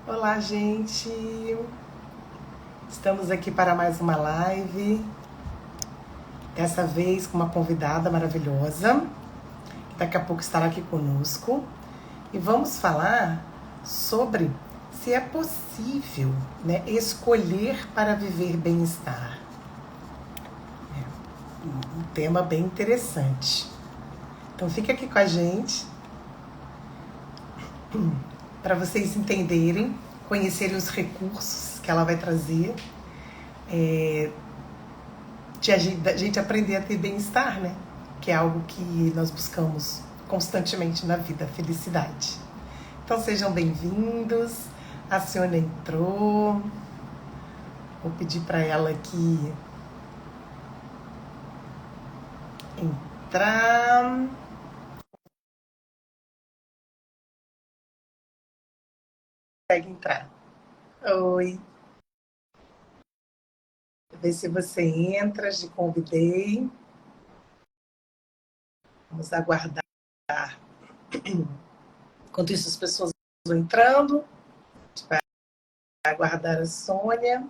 Olá, gente! Estamos aqui para mais uma live, dessa vez com uma convidada maravilhosa, que daqui a pouco estará aqui conosco. E vamos falar sobre se é possível, né, escolher para viver bem-estar. Um tema bem interessante. Então fica aqui com a gente, para vocês entenderem, conhecerem os recursos que ela vai trazer, da gente aprender a ter bem-estar, né? Que é algo que nós buscamos constantemente na vida, a felicidade. Então sejam bem-vindos. A Cione entrou. Vou pedir para ela aqui entrar. Consegue entrar. Oi. Ver se você entra. Te convidei. Vamos aguardar. Enquanto isso, as pessoas vão entrando. A gente vai aguardar a Sônia.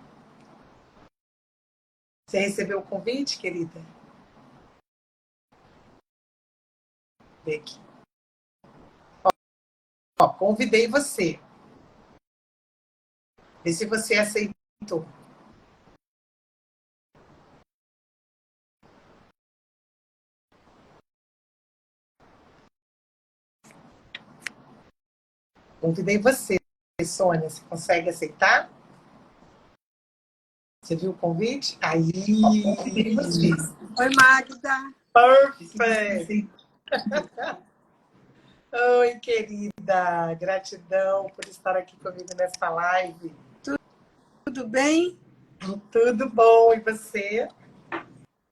Você recebeu o convite, querida? Vê aqui. Ó, convidei você. Vê se você aceitou. Convidei você, Sônia. Você consegue aceitar? Você viu o convite? Aí! Convidei você. Oi, Magda. Perfect! Oi, querida. Gratidão por estar aqui comigo nessa live. Tudo bem? Tudo bom. E você?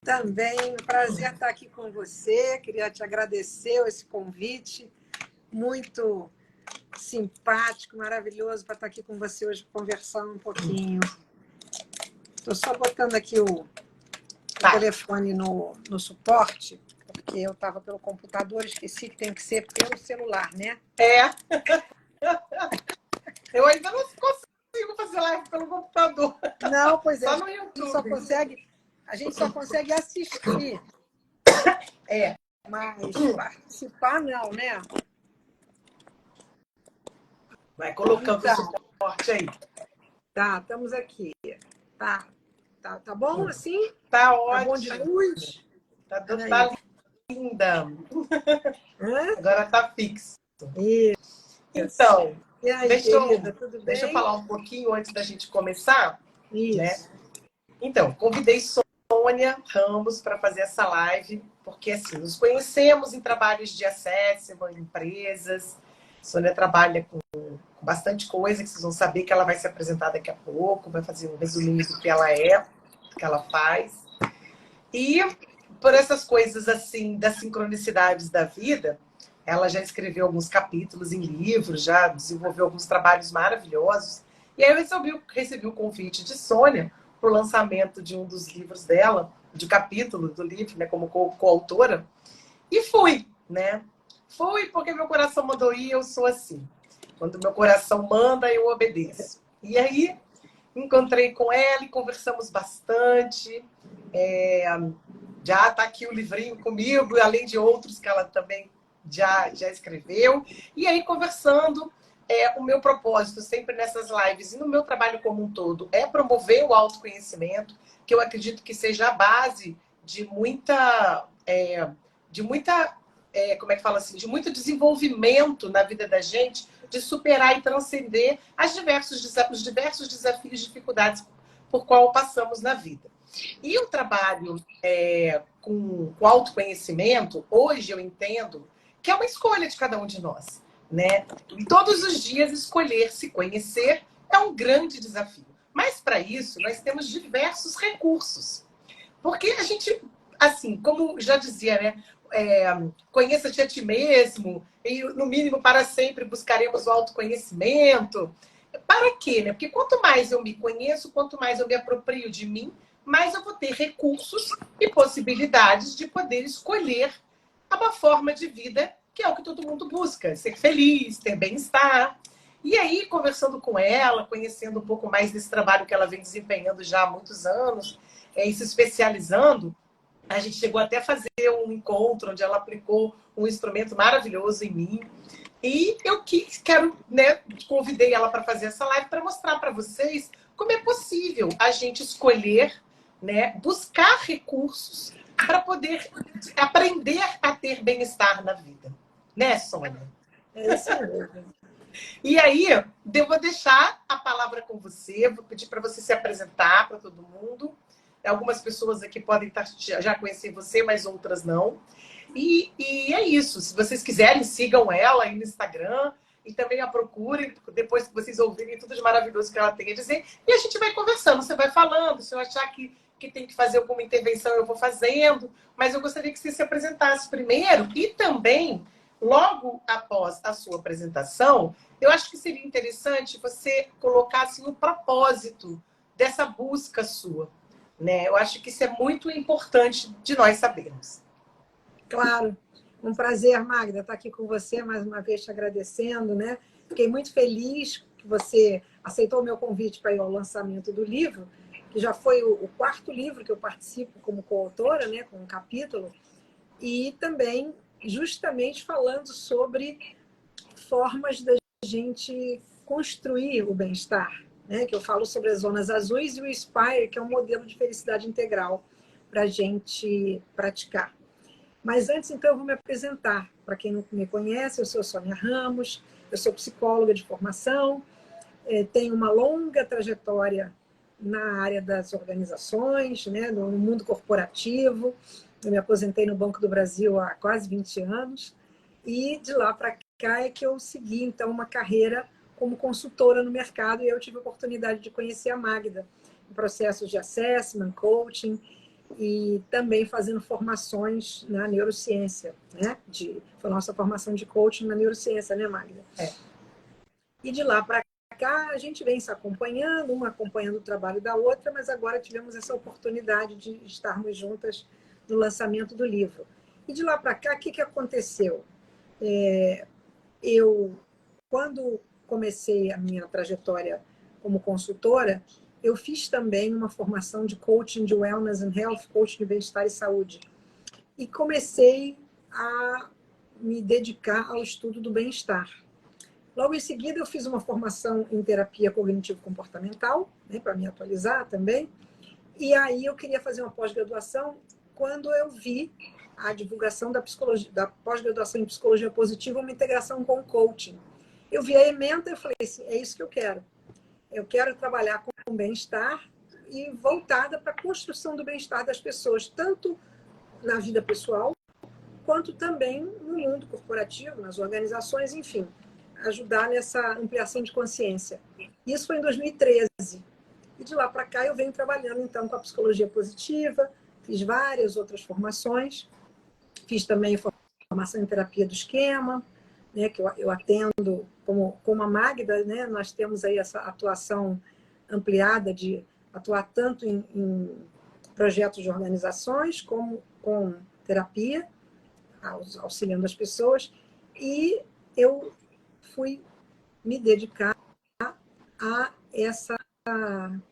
Também. Prazer estar aqui com você. Queria te agradecer esse convite. Muito simpático, maravilhoso para estar aqui com você hoje conversando um pouquinho. Estou só botando aqui o telefone no suporte, porque eu estava pelo computador, esqueci que tem que ser pelo celular, né? É. Eu ainda não consigo fazer live pelo computador. Não, pois é. Só no YouTube. A gente só consegue assistir. É. Mas participar não, né? Vai colocando o suporte aí. Tá, estamos aqui. Tá bom assim? Tá ótimo. Tá bom de luz? Tá linda. Agora tá fixo. Isso. Então, e aí, deixa deixa eu falar um pouquinho antes da gente começar. Isso. Né? Então, convidei Sônia Ramos para fazer essa live, porque assim, nos conhecemos em trabalhos de assessment, em empresas. Sônia trabalha com bastante coisa, que vocês vão saber que ela vai se apresentar daqui a pouco, vai fazer um resuminho do que ela é, do que ela faz. E por essas coisas assim, das sincronicidades da vida, ela já escreveu alguns capítulos em livros, já desenvolveu alguns trabalhos maravilhosos. E aí eu recebi o convite de Sônia para o lançamento de um dos livros dela, de capítulo do livro, né, como coautora. E fui, né? Fui porque meu coração mandou ir, eu sou assim. Quando meu coração manda, eu obedeço. E aí encontrei com ela e conversamos bastante. Já está aqui o livrinho comigo, além de outros que ela também já escreveu. E aí, conversando, o meu propósito sempre nessas lives e no meu trabalho como um todo é promover o autoconhecimento, que eu acredito que seja a base de muita... como é que fala assim? De muito desenvolvimento na vida da gente, de superar e transcender os diversos desafios e dificuldades por qual passamos na vida. E o trabalho com autoconhecimento, hoje eu entendo que é uma escolha de cada um de nós, né? E todos os dias escolher se conhecer é um grande desafio. Mas para isso nós temos diversos recursos. Porque a gente, assim, como já dizia, né? Conheça-te a ti mesmo e, no mínimo, para sempre buscaremos o autoconhecimento. Para quê, né? Porque quanto mais eu me conheço, quanto mais eu me aproprio de mim, mais eu vou ter recursos e possibilidades de poder escolher uma forma de vida que é o que todo mundo busca, ser feliz, ter bem-estar. E aí, conversando com ela, conhecendo um pouco mais desse trabalho que ela vem desempenhando já há muitos anos, e se especializando, a gente chegou até a fazer um encontro onde ela aplicou um instrumento maravilhoso em mim. E eu quero, né, convidei ela para fazer essa live para mostrar para vocês como é possível a gente escolher, né, buscar recursos para poder aprender a ter bem-estar na vida. Né, Sônia? É isso mesmo. E aí, eu vou deixar a palavra com você, vou pedir para você se apresentar para todo mundo. Algumas pessoas aqui podem já conhecer você, mas outras não. E é isso. Se vocês quiserem, sigam ela aí no Instagram e também a procurem, depois que vocês ouvirem tudo de maravilhoso que ela tem a dizer. E a gente vai conversando, você vai falando. Se eu achar que tem que fazer alguma intervenção, eu vou fazendo. Mas eu gostaria que você se apresentasse primeiro e também, logo após a sua apresentação, eu acho que seria interessante você colocar assim, o propósito dessa busca sua. Né? Eu acho que isso é muito importante de nós sabermos. Claro. Um prazer, Magda, estar aqui com você, mais uma vez te agradecendo, né? Fiquei muito feliz que você aceitou o meu convite para ir ao lançamento do livro, que já foi o quarto livro que eu participo como coautora, né? Com um capítulo, e também justamente falando sobre formas da gente construir o bem-estar, né? Que eu falo sobre as zonas azuis e o Inspire, que é um modelo de felicidade integral para a gente praticar. Mas antes, então, eu vou me apresentar. Para quem não me conhece, eu sou Sônia Ramos, eu sou psicóloga de formação, tenho uma longa trajetória na área das organizações, né, no mundo corporativo. Eu me aposentei no Banco do Brasil há quase 20 anos, e de lá para cá é que eu segui, então, uma carreira como consultora no mercado, e eu tive a oportunidade de conhecer a Magda em processos de assessment, coaching, e também fazendo formações na neurociência, né? Foi a nossa formação de coaching na neurociência, né, Magda? E de lá para cá, a gente vem se acompanhando, uma acompanhando o trabalho da outra, mas agora tivemos essa oportunidade de estarmos juntas no lançamento do livro. E de lá para cá, o que aconteceu? Eu, quando comecei a minha trajetória como consultora, eu fiz também uma formação de coaching de wellness and health, coaching de bem-estar e saúde. E comecei a me dedicar ao estudo do bem-estar. Logo em seguida, eu fiz uma formação em terapia cognitivo-comportamental, né, para me atualizar também. E aí eu queria fazer uma pós-graduação quando eu vi a divulgação da pós-graduação em psicologia positiva, uma integração com o coaching. Eu vi a ementa e falei assim, é isso que eu quero. Eu quero trabalhar com bem-estar e voltada para a construção do bem-estar das pessoas, tanto na vida pessoal, quanto também no mundo corporativo, nas organizações, enfim, ajudar nessa ampliação de consciência. Isso foi em 2013. E de lá para cá eu venho trabalhando, então, com a psicologia positiva, fiz várias outras formações, fiz também formação em terapia do esquema, né, que eu atendo como a Magda, né, nós temos aí essa atuação ampliada de atuar tanto em projetos de organizações como com terapia, auxiliando as pessoas, e eu fui me dedicar a essa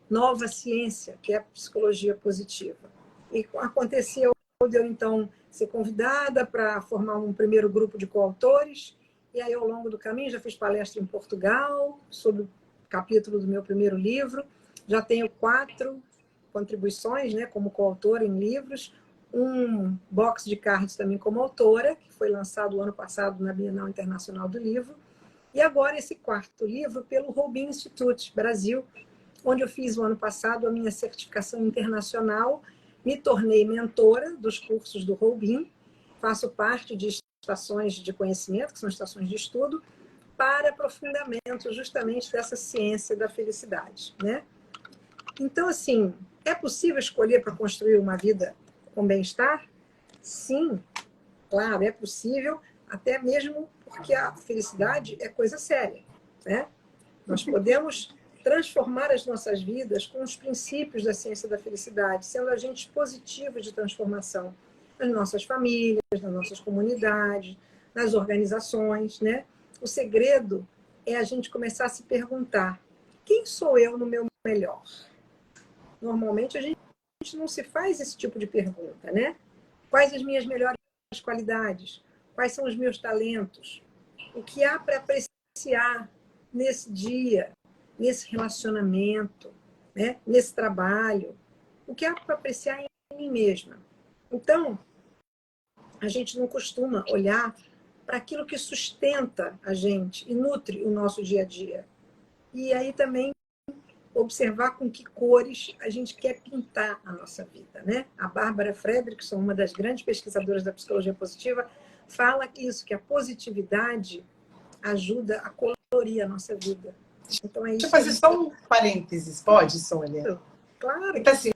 nova ciência, que é a psicologia positiva. E aconteceu de eu, então, ser convidada para formar um primeiro grupo de coautores, e aí, ao longo do caminho, já fiz palestra em Portugal sobre o capítulo do meu primeiro livro, já tenho 4 contribuições, né, como coautora em livros, um box de cards também como autora, que foi lançado o ano passado na Bienal Internacional do Livro, e agora esse 4º livro pelo Roubin Institute Brasil, onde eu fiz o ano passado a minha certificação internacional, me tornei mentora dos cursos do Roubin, faço parte de estações de conhecimento, que são estações de estudo, para aprofundamento justamente dessa ciência da felicidade, né? Então, assim, é possível escolher para construir uma vida com bem-estar? Sim, claro, é possível, até mesmo porque a felicidade é coisa séria, né? Nós podemos transformar as nossas vidas com os princípios da ciência da felicidade, sendo agentes positivos de transformação nas nossas famílias, nas nossas comunidades, nas organizações, né? O segredo é a gente começar a se perguntar: quem sou eu no meu melhor? Normalmente a gente não se faz esse tipo de pergunta, né? Quais as minhas melhores qualidades? Quais são os meus talentos? O que há para apreciar nesse dia, nesse relacionamento, né? Nesse trabalho? O que há para apreciar em mim mesma? Então, a gente não costuma olhar para aquilo que sustenta a gente e nutre o nosso dia a dia. E aí também observar com que cores a gente quer pintar a nossa vida, né? A Bárbara Fredrickson, uma das grandes pesquisadoras da psicologia positiva, fala isso, que a positividade ajuda a colorir a nossa vida. Então é Deixa eu isso que a fazer gente... só um parênteses, pode, Sônia? Claro. Então, assim,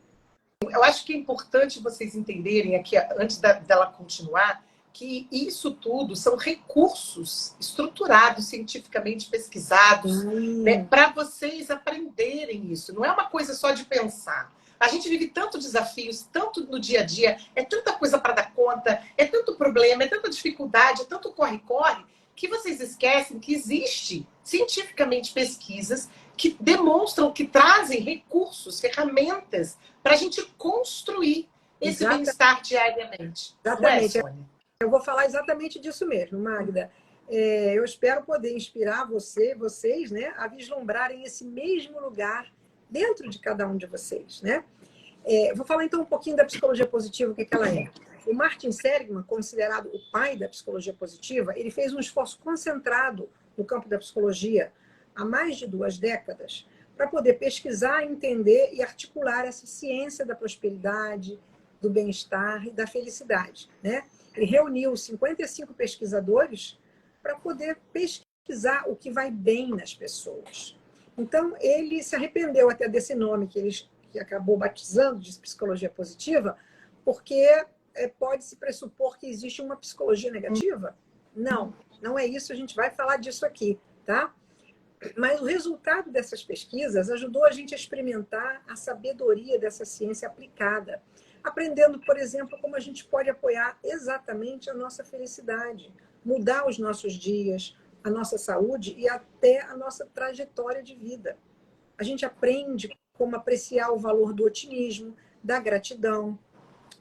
eu acho que é importante vocês entenderem aqui, antes dela continuar, que isso tudo são recursos estruturados, cientificamente pesquisados, né, para vocês aprenderem isso. Não é uma coisa só de pensar. A gente vive tantos desafios, tanto no dia a dia, é tanta coisa para dar conta, é tanto problema, é tanta dificuldade, é tanto corre-corre, que vocês esquecem que existe cientificamente pesquisas que demonstram, que trazem recursos, ferramentas para a gente construir esse bem-estar diariamente. Não é, Exatamente. Sônia? Eu vou falar exatamente disso mesmo, Magda. Eu espero poder inspirar vocês, né, a vislumbrarem esse mesmo lugar dentro de cada um de vocês, né? Vou falar então um pouquinho da psicologia positiva, o que ela é. O Martin Seligman, considerado o pai da psicologia positiva, ele fez um esforço concentrado no campo da psicologia há mais de 2 décadas para poder pesquisar, entender e articular essa ciência da prosperidade, do bem-estar e da felicidade, né? Ele reuniu 55 pesquisadores para poder pesquisar o que vai bem nas pessoas. Então, ele se arrependeu até desse nome que acabou batizando de psicologia positiva, porque pode-se pressupor que existe uma psicologia negativa. Não, não é isso, a gente vai falar disso aqui, tá? Mas o resultado dessas pesquisas ajudou a gente a experimentar a sabedoria dessa ciência aplicada, aprendendo, por exemplo, como a gente pode apoiar exatamente a nossa felicidade, mudar os nossos dias, a nossa saúde e até a nossa trajetória de vida. A gente aprende como apreciar o valor do otimismo, da gratidão,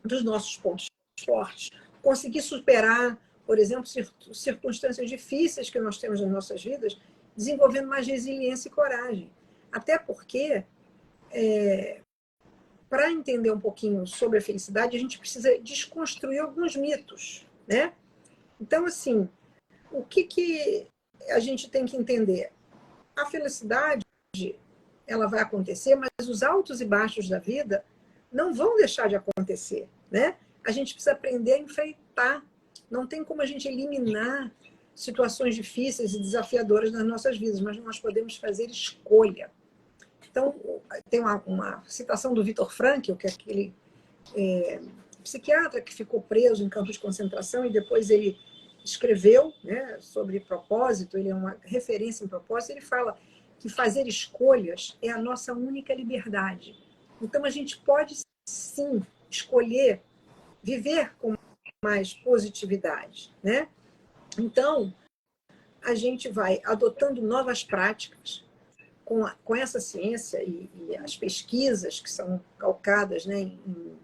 dos nossos pontos fortes, conseguir superar, por exemplo, circunstâncias difíceis que nós temos nas nossas vidas, desenvolvendo mais resiliência e coragem. Até porque, para entender um pouquinho sobre a felicidade, a gente precisa desconstruir alguns mitos, né? Então, assim, o que a gente tem que entender? A felicidade, ela vai acontecer, mas os altos e baixos da vida não vão deixar de acontecer, né? A gente precisa aprender a enfrentar. Não tem como a gente eliminar situações difíceis e desafiadoras nas nossas vidas, mas nós podemos fazer escolha. Então, tem uma citação do Viktor Frankl, que é aquele psiquiatra que ficou preso em campos de concentração e depois ele escreveu, né, sobre propósito, ele é uma referência em propósito, ele fala que fazer escolhas é a nossa única liberdade. Então, a gente pode, sim, escolher viver com mais positividade, né? Então, a gente vai adotando novas práticas com essa ciência e as pesquisas que são calcadas, né, em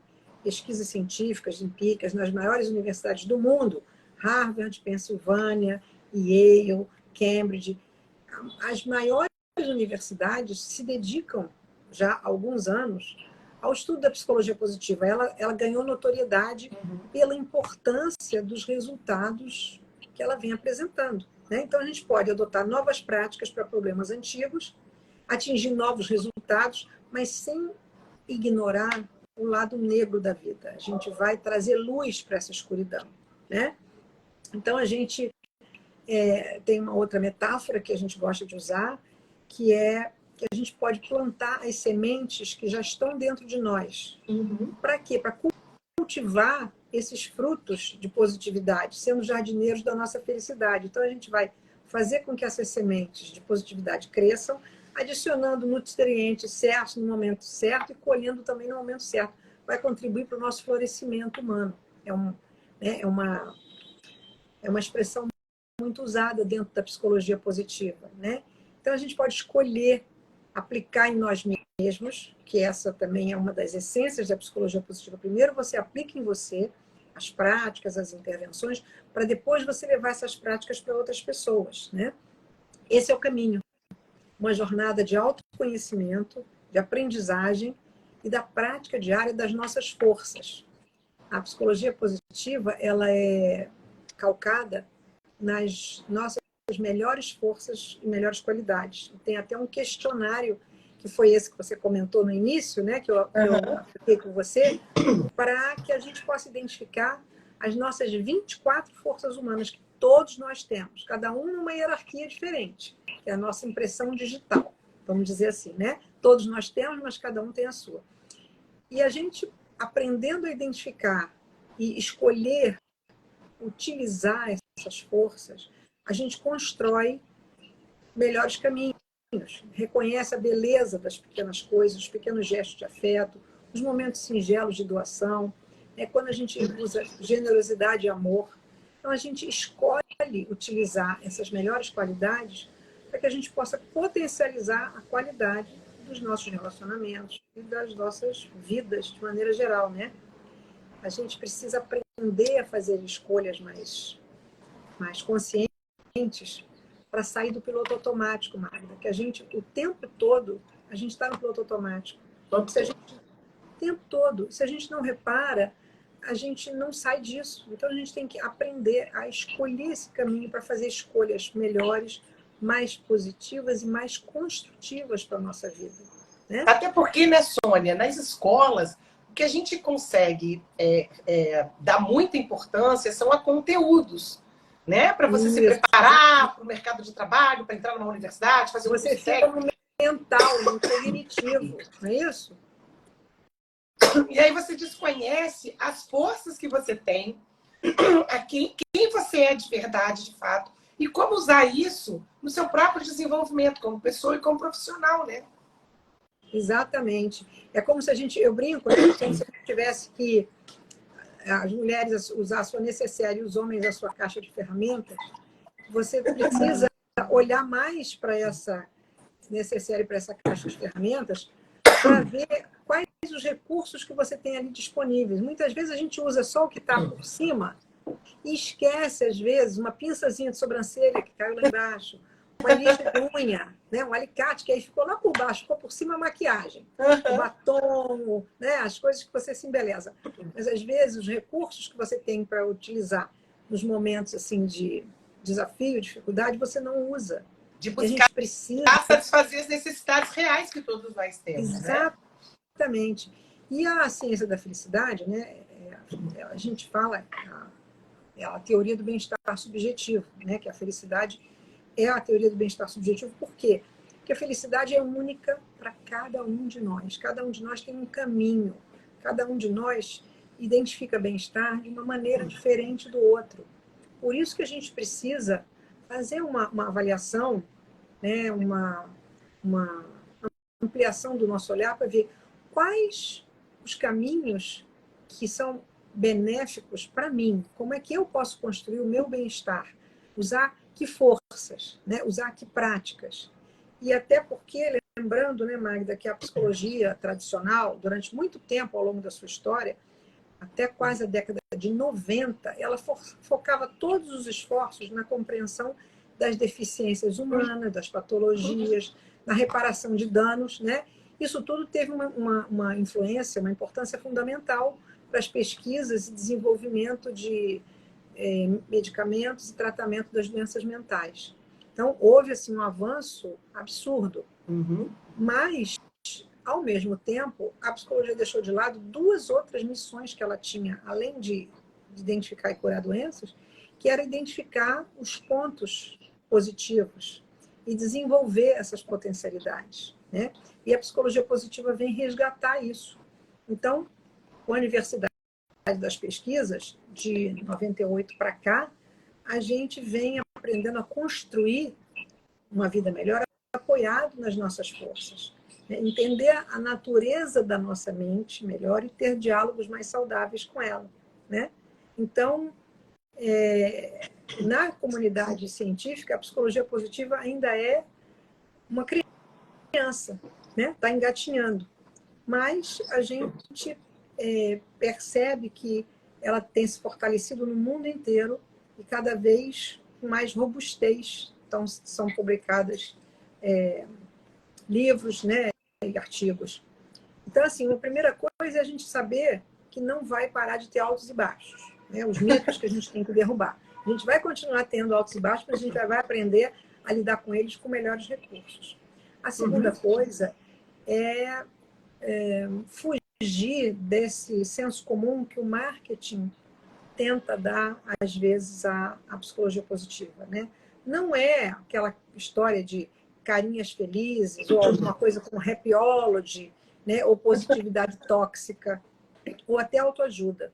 pesquisas científicas, empíricas, nas maiores universidades do mundo, Harvard, Pensilvânia, Yale, Cambridge. As maiores universidades se dedicam, já há alguns anos, ao estudo da psicologia positiva. Ela ganhou notoriedade pela importância dos resultados que ela vem apresentando, né? Então, a gente pode adotar novas práticas para problemas antigos, atingir novos resultados, mas sem ignorar o lado negro da vida. A gente vai trazer luz para essa escuridão, né? Então, a gente tem uma outra metáfora que a gente gosta de usar, que é que a gente pode plantar as sementes que já estão dentro de nós. Para quê? Para cultivar esses frutos de positividade, sendo jardineiros da nossa felicidade. Então, a gente vai fazer com que essas sementes de positividade cresçam, adicionando nutrientes certos no momento certo e colhendo também no momento certo. Vai contribuir para o nosso florescimento humano. É uma expressão muito usada dentro da psicologia positiva, né? Então, a gente pode escolher aplicar em nós mesmos, que essa também é uma das essências da psicologia positiva. Primeiro, você aplica em você as práticas, as intervenções, para depois você levar essas práticas para outras pessoas, né? Esse é o caminho. Uma jornada de autoconhecimento, de aprendizagem e da prática diária das nossas forças. A psicologia positiva, ela é calcada nas nossas melhores forças e melhores qualidades. Tem até um questionário, que foi esse que você comentou no início, né, que eu apliquei com você, para que a gente possa identificar as nossas 24 forças humanas que todos nós temos, cada um numa hierarquia diferente, que é a nossa impressão digital, vamos dizer assim, né? Todos nós temos, mas cada um tem a sua. E a gente, aprendendo a identificar e escolher utilizar essas forças, a gente constrói melhores caminhos, reconhece a beleza das pequenas coisas, os pequenos gestos de afeto, os momentos singelos de doação, quando a gente usa generosidade e amor. Então, a gente escolhe utilizar essas melhores qualidades para que a gente possa potencializar a qualidade dos nossos relacionamentos e das nossas vidas de maneira geral, né? A gente precisa aprender a fazer escolhas mais conscientes para sair do piloto automático, Magda. Que a gente, o tempo todo, a gente está no piloto automático. O tempo todo. Se a gente não repara, a gente não sai disso. Então, a gente tem que aprender a escolher esse caminho para fazer escolhas melhores, mais positivas e mais construtivas para a nossa vida, né? Até porque, né, Sônia, nas escolas, o que a gente consegue dar muita importância são a conteúdos, né? Para você se preparar para o mercado de trabalho, para entrar numa universidade, fazer um curso técnico. Você fica no mental, no cognitivo, não é isso? E aí você desconhece as forças que você tem, quem você é de verdade, de fato, e como usar isso no seu próprio desenvolvimento como pessoa e como profissional, né? Exatamente. É como se eu brinco, né? Como se a gente tivesse que as mulheres usar a sua necessaire e os homens a sua caixa de ferramentas. Você precisa olhar mais para essa necessaire, para essa caixa de ferramentas, para ver quais os recursos que você tem ali disponíveis. Muitas vezes a gente usa só o que está por cima e esquece, às vezes, uma pinçazinha de sobrancelha que caiu lá embaixo, uma lixa de unha, né? Um alicate que aí ficou lá por baixo, ficou por cima a maquiagem, o batom, né? As coisas que você se embeleza. Mas, às vezes, os recursos que você tem para utilizar nos momentos assim, de desafio, dificuldade, você não usa. De buscar, a gente precisa satisfazer as necessidades reais que todos nós temos. Exatamente. Né? E a ciência da felicidade, né? A gente fala a teoria do bem-estar subjetivo, né? Que a felicidade é a teoria do bem-estar subjetivo. Por quê? Porque a felicidade é única para cada um de nós. Cada um de nós tem um caminho. Cada um de nós identifica bem-estar de uma maneira diferente do outro. Por isso que a gente precisa fazer uma avaliação, né? uma ampliação do nosso olhar para ver quais os caminhos que são benéficos para mim. Como é que eu posso construir o meu bem-estar? Usar que forças, né? Usar que práticas. E até porque, lembrando, né, Magda, que a psicologia tradicional, durante muito tempo ao longo da sua história, até quase a década de 90, ela focava todos os esforços na compreensão das deficiências humanas, das patologias, na reparação de danos, né? Isso tudo teve uma influência, uma importância fundamental para as pesquisas e desenvolvimento de medicamentos e tratamento das doenças mentais. Então, houve assim, um avanço absurdo. Mas, ao mesmo tempo, a psicologia deixou de lado duas outras missões que ela tinha, além de identificar e curar doenças, que era identificar os pontos positivos e desenvolver essas potencialidades, né? E a psicologia positiva vem resgatar isso. Então, com a Universidade das Pesquisas, de 98 para cá, a gente vem aprendendo a construir uma vida melhor apoiado nas nossas forças. Entender a natureza da nossa mente melhor e ter diálogos mais saudáveis com ela, né? Então, na comunidade científica, a psicologia positiva ainda é uma criança, né? Está engatinhando. Mas a gente percebe que ela tem se fortalecido no mundo inteiro e cada vez com mais robustez. Então, são publicadas livros, né, e artigos. Então, assim, a primeira coisa é a gente saber que não vai parar de ter altos e baixos, né? Os mitos que a gente tem que derrubar. A gente vai continuar tendo altos e baixos, mas a gente vai aprender a lidar com eles com melhores recursos. A segunda coisa é fugir desse senso comum que o marketing tenta dar, às vezes, à psicologia positiva, né? Não é aquela história de carinhas felizes ou alguma coisa como happyology, né? Ou positividade tóxica, ou até autoajuda.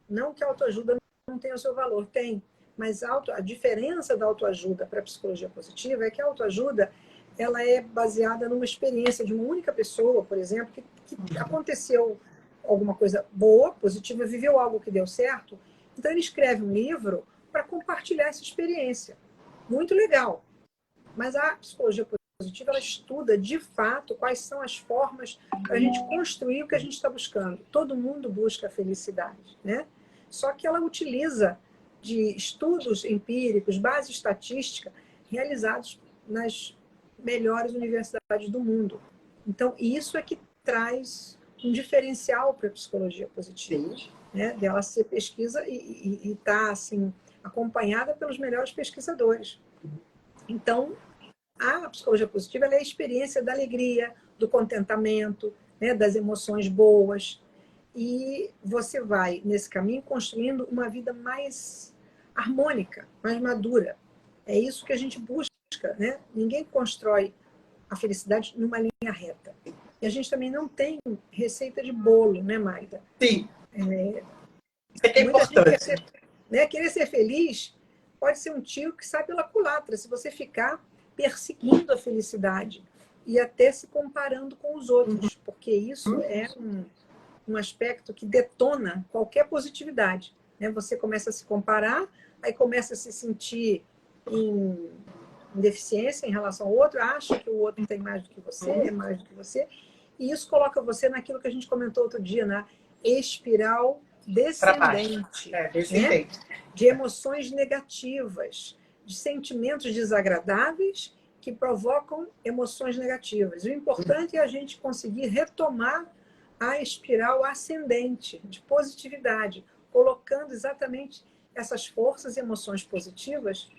Não que a autoajuda não tenha o seu valor, tem. Mas a diferença da autoajuda para a psicologia positiva é que a autoajuda ela é baseada numa experiência de uma única pessoa, por exemplo, que aconteceu alguma coisa boa, positiva, viveu algo que deu certo. Então, ele escreve um livro para compartilhar essa experiência. Muito legal. Mas a psicologia positiva, ela estuda, de fato, quais são as formas para a gente construir o que a gente está buscando. Todo mundo busca a felicidade, né? Só que ela utiliza de estudos empíricos, base estatística, realizados nas melhores universidades do mundo. Então, isso é que traz um diferencial para a psicologia positiva, né? Dela ser pesquisa e está assim, acompanhada pelos melhores pesquisadores. Então, a psicologia positiva ela é a experiência da alegria, do contentamento, né? Das emoções boas. E você vai, nesse caminho, construindo uma vida mais harmônica, mais madura. É isso que a gente busca, né? Ninguém constrói a felicidade numa linha reta. E a gente também não tem receita de bolo, né, Maida? Sim. Isso é Muita importante. gente querer ser feliz pode ser um tiro que sai pela culatra, se você ficar perseguindo a felicidade e até se comparando com os outros, porque isso é um aspecto que detona qualquer positividade, né? Você começa a se comparar, aí começa a se sentir em deficiência em relação ao outro, acha que o outro tem mais do que você, é mais do que você, e isso coloca você naquilo que a gente comentou outro dia, na espiral descendente, né? De emoções negativas, de sentimentos desagradáveis que provocam emoções negativas. O importante é a gente conseguir retomar a espiral ascendente de positividade, colocando exatamente essas forças e emoções positivas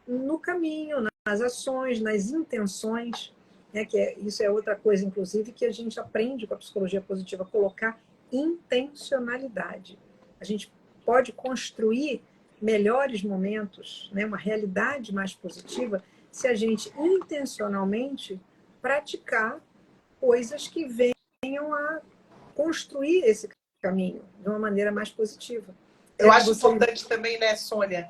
no caminho, nas ações, nas intenções, né? Isso é outra coisa, inclusive, que a gente aprende com a psicologia positiva, colocar intencionalidade. A gente pode construir melhores momentos, né? Uma realidade mais positiva, se a gente intencionalmente praticar coisas que venham a construir esse caminho de uma maneira mais positiva. Eu acho importante também, né, Sônia,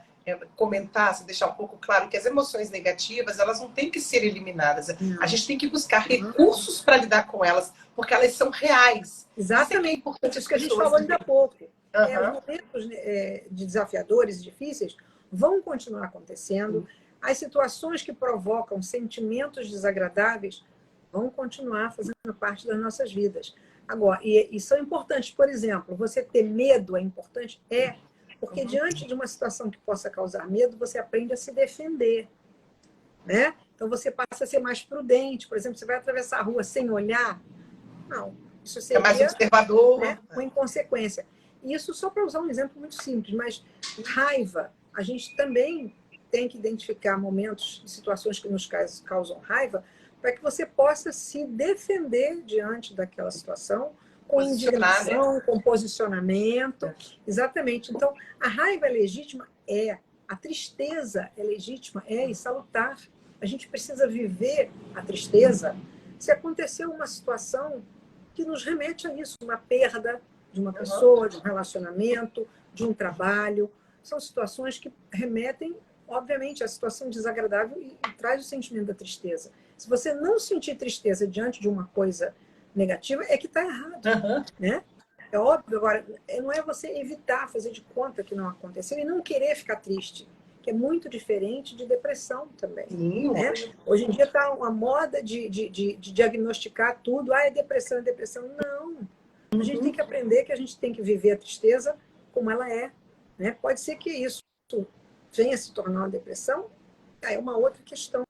comentar, se deixar um pouco claro que as emoções negativas, elas não têm que ser eliminadas. Não. A gente tem que buscar recursos para lidar com elas, porque elas são reais. Exatamente. Isso que a gente falou ainda há pouco. Os momentos de desafiadores e difíceis vão continuar acontecendo. As situações que provocam sentimentos desagradáveis vão continuar fazendo parte das nossas vidas. Agora, e são importantes. Por exemplo, você ter medo é importante? Porque diante de uma situação que possa causar medo, você aprende a se defender, né? Então, você passa a ser mais prudente. Por exemplo, você vai atravessar a rua sem olhar? Não. Isso seria, mais observador, né, uma inconsequência. Isso só para usar um exemplo muito simples, mas raiva, a gente também tem que identificar momentos, situações que nos causam raiva, para que você possa se defender diante daquela situação, com indignação, com posicionamento. Exatamente. Então, a raiva é legítima? A tristeza é legítima? E salutar. A gente precisa viver a tristeza se aconteceu uma situação que nos remete a isso, uma perda de uma pessoa, de um relacionamento, de um trabalho. São situações que remetem, obviamente, à situação desagradável e traz o sentimento da tristeza. Se você não sentir tristeza diante de uma coisa negativa, é que está errado. Né? É óbvio. Agora, não é você evitar, fazer de conta que não aconteceu e não querer ficar triste. que é muito diferente de depressão também. Sim, né? Hoje em dia está uma moda de diagnosticar tudo. Ah, é depressão, é depressão. Não. A gente tem que aprender que a gente tem que viver a tristeza como ela é. Né? Pode ser que isso venha se tornar uma depressão, é uma outra questão.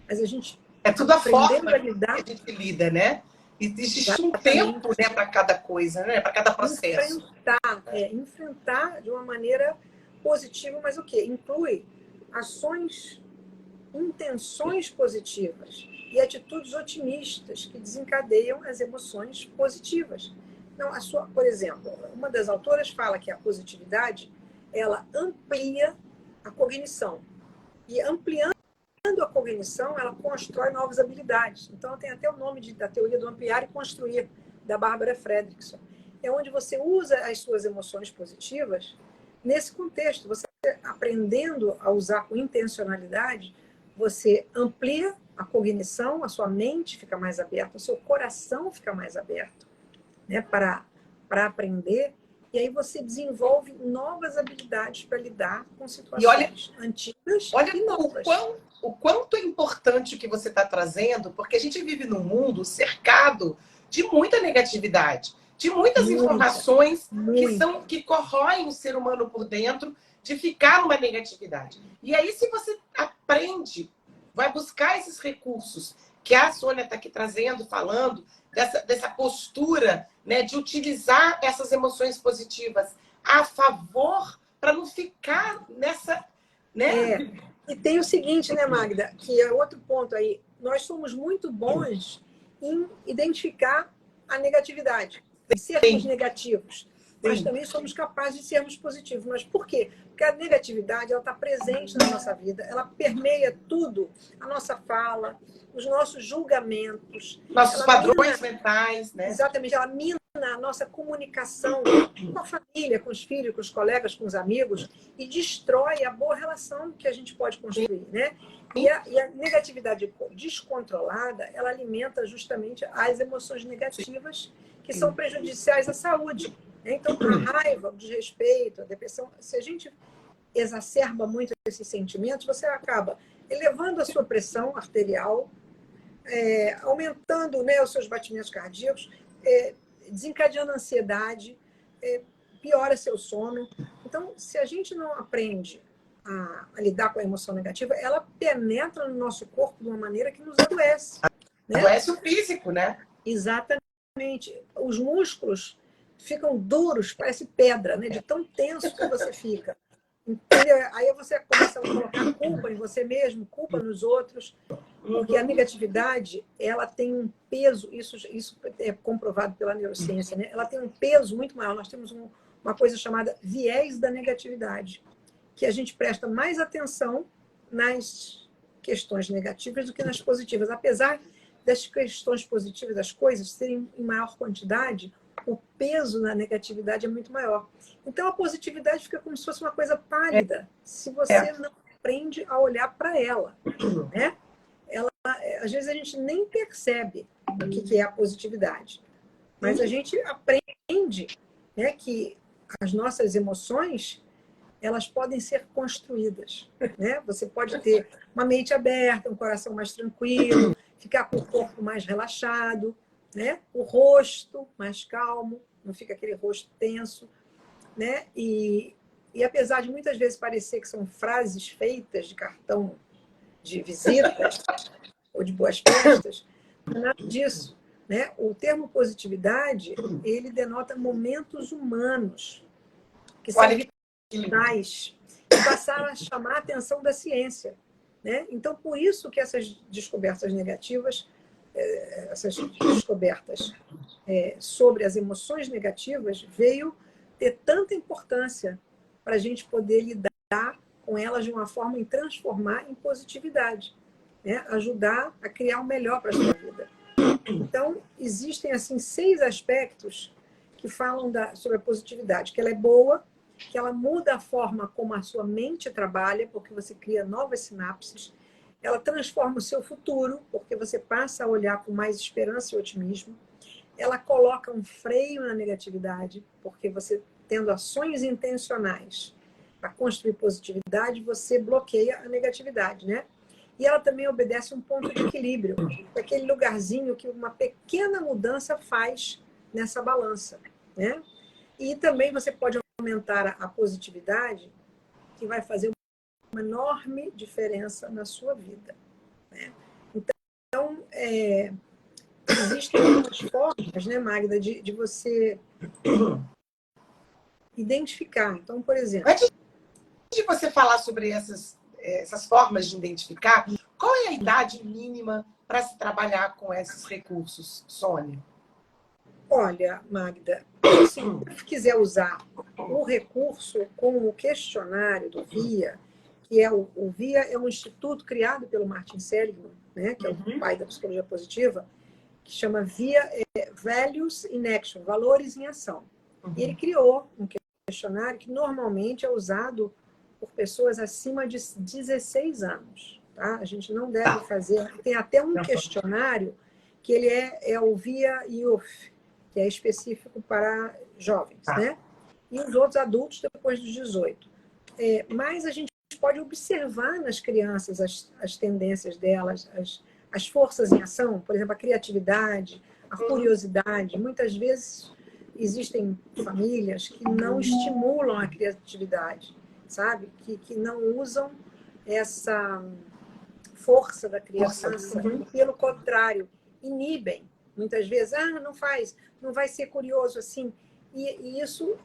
Mas a gente é tudo a forma a lidar, que a gente lida, né? E existe um tempo, né, para cada coisa, né? Para cada processo. Enfrentar de uma maneira positiva, mas o quê? Inclui ações, intenções positivas e atitudes otimistas que desencadeiam as emoções positivas. Então, por exemplo, uma das autoras fala que a positividade ela amplia a cognição. E ampliando a cognição, ela constrói novas habilidades. Então, tem até o nome da teoria do ampliar e construir, da Barbara Fredrickson. É onde você usa as suas emoções positivas nesse contexto. Você aprendendo a usar com intencionalidade, você amplia a cognição, a sua mente fica mais aberta, o seu coração fica mais aberto, né, para aprender. E aí você desenvolve novas habilidades para lidar com situações antigas e novas. O quanto é importante o que você está trazendo, porque a gente vive num mundo cercado de muita negatividade, de muitas informações que corroem o ser humano por dentro, de ficar numa negatividade. E aí, se você aprende, vai buscar esses recursos que a Sônia está aqui trazendo, falando, dessa postura, né, de utilizar essas emoções positivas a favor, para não ficar nessa... Né? E tem o seguinte, né, Magda, que é outro ponto aí. Nós somos muito bons em identificar a negatividade, em sermos negativos. Mas também somos capazes de sermos positivos. Mas por quê? Porque a negatividade está presente na nossa vida, ela permeia tudo, a nossa fala, os nossos julgamentos. Nossos padrões mentais, né? Exatamente, ela mina a nossa comunicação com a família, com os filhos, com os colegas, com os amigos, e destrói a boa relação que a gente pode construir, né? E a negatividade descontrolada, ela alimenta justamente as emoções negativas que são prejudiciais à saúde. Então, a raiva, o desrespeito, a depressão, se a gente exacerba muito esses sentimentos, você acaba elevando a sua pressão arterial, aumentando, né, os seus batimentos cardíacos, desencadeando a ansiedade, piora seu sono. Então, se a gente não aprende a lidar com a emoção negativa, ela penetra no nosso corpo de uma maneira que nos adoece. Né? Adoece o físico, né? Exatamente. Os músculos ficam duros, parece pedra, né? De tão tenso que você fica. Entendeu? Aí você começa a colocar culpa em você mesmo, culpa nos outros, porque a negatividade, ela tem um peso, isso é comprovado pela neurociência, né? Ela tem um peso muito maior. Nós temos uma coisa chamada viés da negatividade, que a gente presta mais atenção nas questões negativas do que nas positivas. Apesar das questões positivas, das coisas serem em maior quantidade, o peso na negatividade é muito maior. Então, a positividade fica como se fosse uma coisa pálida, se você não aprende a olhar para ela. Né? Às vezes, a gente nem percebe o que é a positividade. Mas a gente aprende, né, que as nossas emoções, elas podem ser construídas. Né? Você pode ter uma mente aberta, um coração mais tranquilo, ficar com o corpo mais relaxado, né? O rosto mais calmo, não fica aquele rosto tenso. Né? E apesar de muitas vezes parecer que são frases feitas de cartão de visitas ou de boas festas, não é nada disso. Né? O termo positividade, ele denota momentos humanos que são vitais e passaram a chamar a atenção da ciência. Né? Então, por isso que essas descobertas negativas, essas descobertas sobre as emoções negativas, veio ter tanta importância para a gente poder lidar com elas de uma forma em transformar em positividade, né? Ajudar a criar o melhor para a sua vida. Então, existem assim 6 aspectos que falam sobre a positividade, que ela é boa, que ela muda a forma como a sua mente trabalha, porque você cria novas sinapses, ela transforma o seu futuro, porque você passa a olhar com mais esperança e otimismo, ela coloca um freio na negatividade, porque você, tendo ações intencionais, para construir positividade, você bloqueia a negatividade, né? E ela também obedece um ponto de equilíbrio, aquele lugarzinho que uma pequena mudança faz nessa balança, né? E também você pode aumentar a positividade, que vai fazer uma enorme diferença na sua vida, né? Então, existem algumas formas, né, Magda, de você identificar. Então, por exemplo... Antes de você falar sobre essas formas de identificar, qual é a idade mínima para se trabalhar com esses recursos, Sônia? Olha, Magda, se você quiser usar o recurso como o questionário do VIA, que é o VIA é um instituto criado pelo Martin Seligman, né, que é o pai da psicologia positiva, que chama VIA Values in Action, Valores em Ação. E ele criou um questionário que normalmente é usado por pessoas acima de 16 anos. Tá? A gente não deve fazer... Tem até um questionário que ele é o VIA Youth, que é específico para jovens, né? E os outros adultos depois dos 18. Mas a gente pode observar nas crianças as tendências delas, as forças em ação, por exemplo, a criatividade, a curiosidade. Muitas vezes existem famílias que não estimulam a criatividade, sabe? Que não usam essa força da criança, pelo contrário, inibem. Muitas vezes, não faz, não vai ser curioso assim. E isso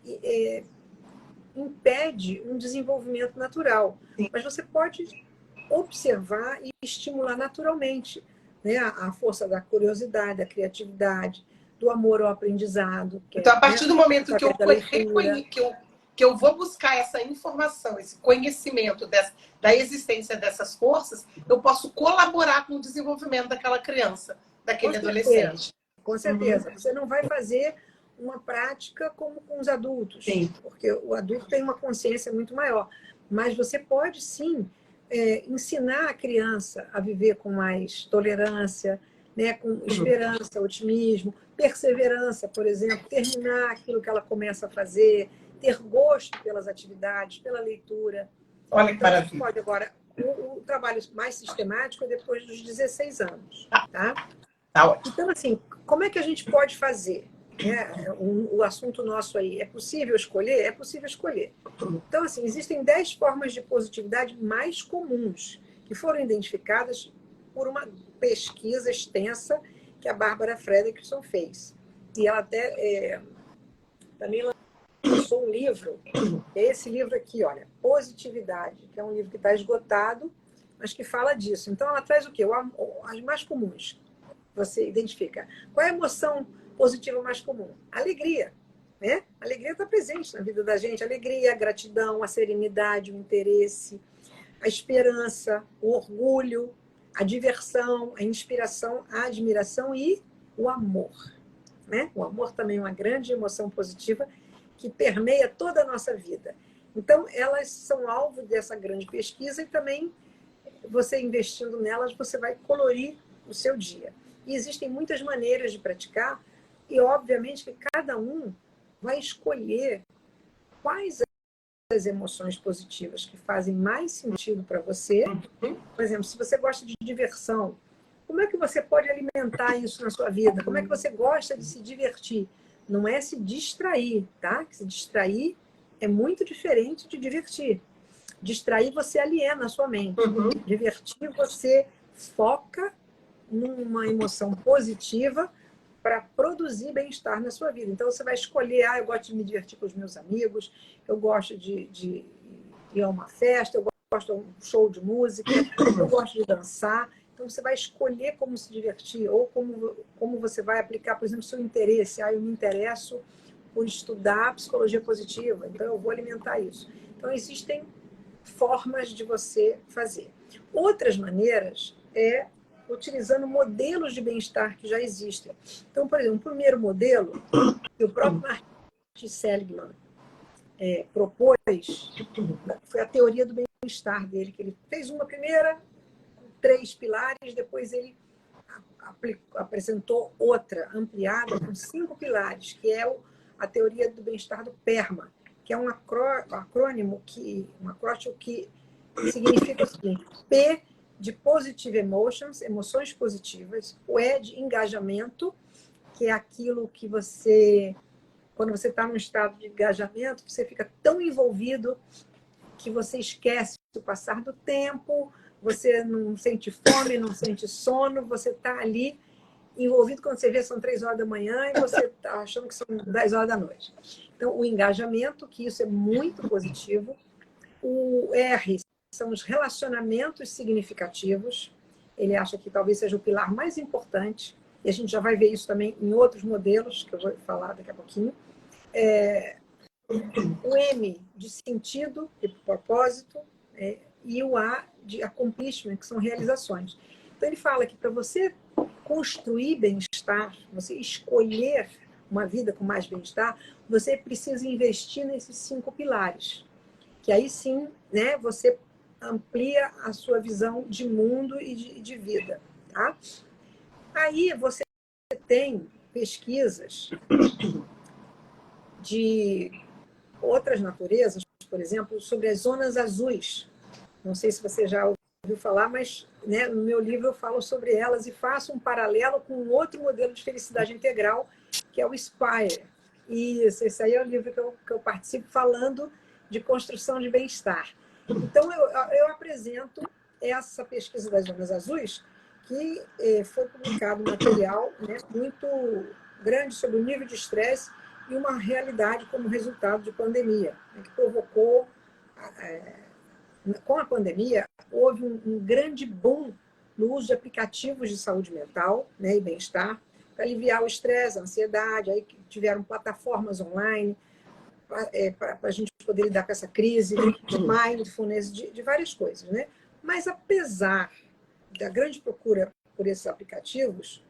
impede um desenvolvimento natural. Mas você pode observar e estimular naturalmente, né? A força da curiosidade, da criatividade, do amor ao aprendizado. Então, a partir do momento que eu vou buscar essa informação, esse conhecimento da existência dessas forças, eu posso colaborar com o desenvolvimento daquela criança, daquele adolescente. Com certeza. Você não vai fazer uma prática como com os adultos, porque o adulto tem uma consciência muito maior. Mas você pode, sim, ensinar a criança a viver com mais tolerância, né, com esperança, otimismo, perseverança, por exemplo, terminar aquilo que ela começa a fazer, ter gosto pelas atividades, pela leitura. Olha que maravilha. Pode agora, o trabalho mais sistemático é depois dos 16 anos. Tá? Então, assim, como é que a gente pode fazer? O assunto nosso aí, é possível escolher? É possível escolher. Então, assim, existem 10 formas de positividade mais comuns que foram identificadas por uma pesquisa extensa que a Bárbara Fredrickson fez. E ela até também lançou um livro, esse livro aqui, olha, Positividade, que é um livro que está esgotado, mas que fala disso. Então, ela traz o quê? As mais comuns. Você identifica. Qual é a emoção positiva mais comum? Alegria. Né? A alegria está presente na vida da gente. A alegria, a gratidão, a serenidade, o interesse, a esperança, o orgulho, a diversão, a inspiração, a admiração e o amor. Né? O amor também é uma grande emoção positiva que permeia toda a nossa vida. Então, elas são alvo dessa grande pesquisa e também você investindo nelas, você vai colorir o seu dia. E existem muitas maneiras de praticar e, obviamente, que cada um vai escolher quais as emoções positivas que fazem mais sentido para você. Por exemplo, se você gosta de diversão, como é que você pode alimentar isso na sua vida? Como é que você gosta de se divertir? Não é se distrair, tá? Se distrair é muito diferente de divertir. Distrair, você aliena a sua mente. Divertir, você foca numa emoção positiva para produzir bem-estar na sua vida. Então, você vai escolher, eu gosto de me divertir com os meus amigos, eu gosto de ir a uma festa, eu gosto de um show de música, eu gosto de dançar. Então, você vai escolher como se divertir ou como você vai aplicar, por exemplo, o seu interesse. Eu me interesso por estudar psicologia positiva, então eu vou alimentar isso. Então, existem formas de você fazer. Outras maneiras é utilizando modelos de bem-estar que já existem. Então, por exemplo, o primeiro modelo que o próprio Martin Seligman propôs foi a teoria do bem-estar dele, que ele fez uma primeira, 3 pilares, depois ele apresentou outra ampliada com 5 pilares, que é a teoria do bem-estar do PERMA, que é um acrônimo um acróstico que significa o seguinte: P de Positive Emotions, emoções positivas, o E de engajamento, que é aquilo que você, quando você está num estado de engajamento, você fica tão envolvido que você esquece o passar do tempo, você não sente fome, não sente sono, você está ali envolvido. Quando você vê, são 3 horas da manhã e você está achando que são 10 horas da noite. Então, o engajamento, que isso é muito positivo. O R são os relacionamentos significativos. Ele acha que talvez seja o pilar mais importante, e a gente já vai ver isso também em outros modelos, que eu vou falar daqui a pouquinho. O M de sentido e propósito, e o A de accomplishment, que são realizações. Então, ele fala que para você construir bem-estar, você escolher uma vida com mais bem-estar, você precisa investir nesses 5 pilares. Que aí sim, né, você amplia a sua visão de mundo e de vida. Tá? Aí você tem pesquisas de outras naturezas, por exemplo, sobre as zonas azuis. Não sei se você já ouviu falar, mas, né, no meu livro eu falo sobre elas e faço um paralelo com um outro modelo de felicidade integral, que é o Spire. Isso, esse aí é o livro que eu participo falando de construção de bem-estar. Então, eu apresento essa pesquisa das zonas azuis, que foi publicado um material, né, muito grande sobre o nível de estresse e uma realidade como resultado de pandemia, né, que provocou... Com a pandemia, houve um grande boom no uso de aplicativos de saúde mental, né, e bem-estar, para aliviar o estresse, a ansiedade. Aí tiveram plataformas online para a gente poder lidar com essa crise, de mindfulness, de várias coisas. Né? Mas, apesar da grande procura por esses aplicativos,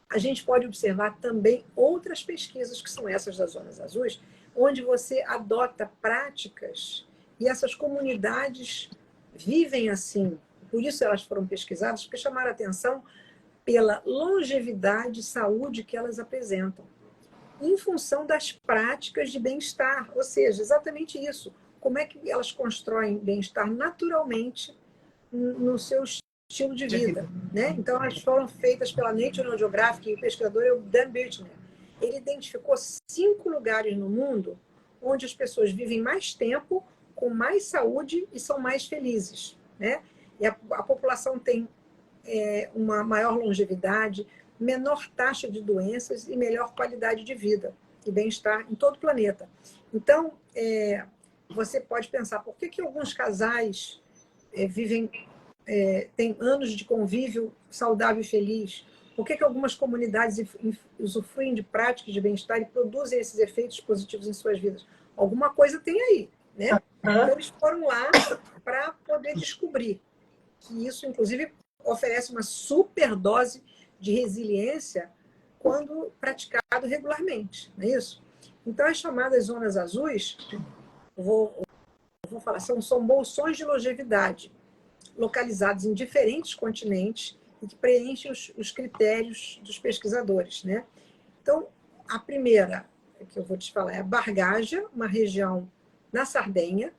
a gente pode observar também outras pesquisas, que são essas das zonas azuis, onde você adota práticas e essas comunidades vivem assim. Por isso elas foram pesquisadas, porque chamaram a atenção pela longevidade e saúde que elas apresentam, em função das práticas de bem-estar. Ou seja, exatamente isso. Como é que elas constroem bem-estar naturalmente no seu estilo de vida. Né? Então, elas foram feitas pela National Geographic, e o pesquisador é o Dan Buettner. Ele identificou 5 lugares no mundo onde as pessoas vivem mais tempo, com mais saúde e são mais felizes. Né? E a população tem uma maior longevidade, menor taxa de doenças e melhor qualidade de vida e bem-estar em todo o planeta. Então, você pode pensar, por que alguns casais vivem, têm anos de convívio saudável e feliz? Por que algumas comunidades usufruem de práticas de bem-estar e produzem esses efeitos positivos em suas vidas? Alguma coisa tem aí, né? Então, eles foram lá para poder descobrir que isso, inclusive, oferece uma superdose de resiliência quando praticado regularmente, não é isso? Então, as chamadas zonas azuis, eu vou falar, são bolsões de longevidade, localizados em diferentes continentes e que preenchem os critérios dos pesquisadores. Né? Então, a primeira que eu vou te falar é a Bargaja, uma região na Sardenha.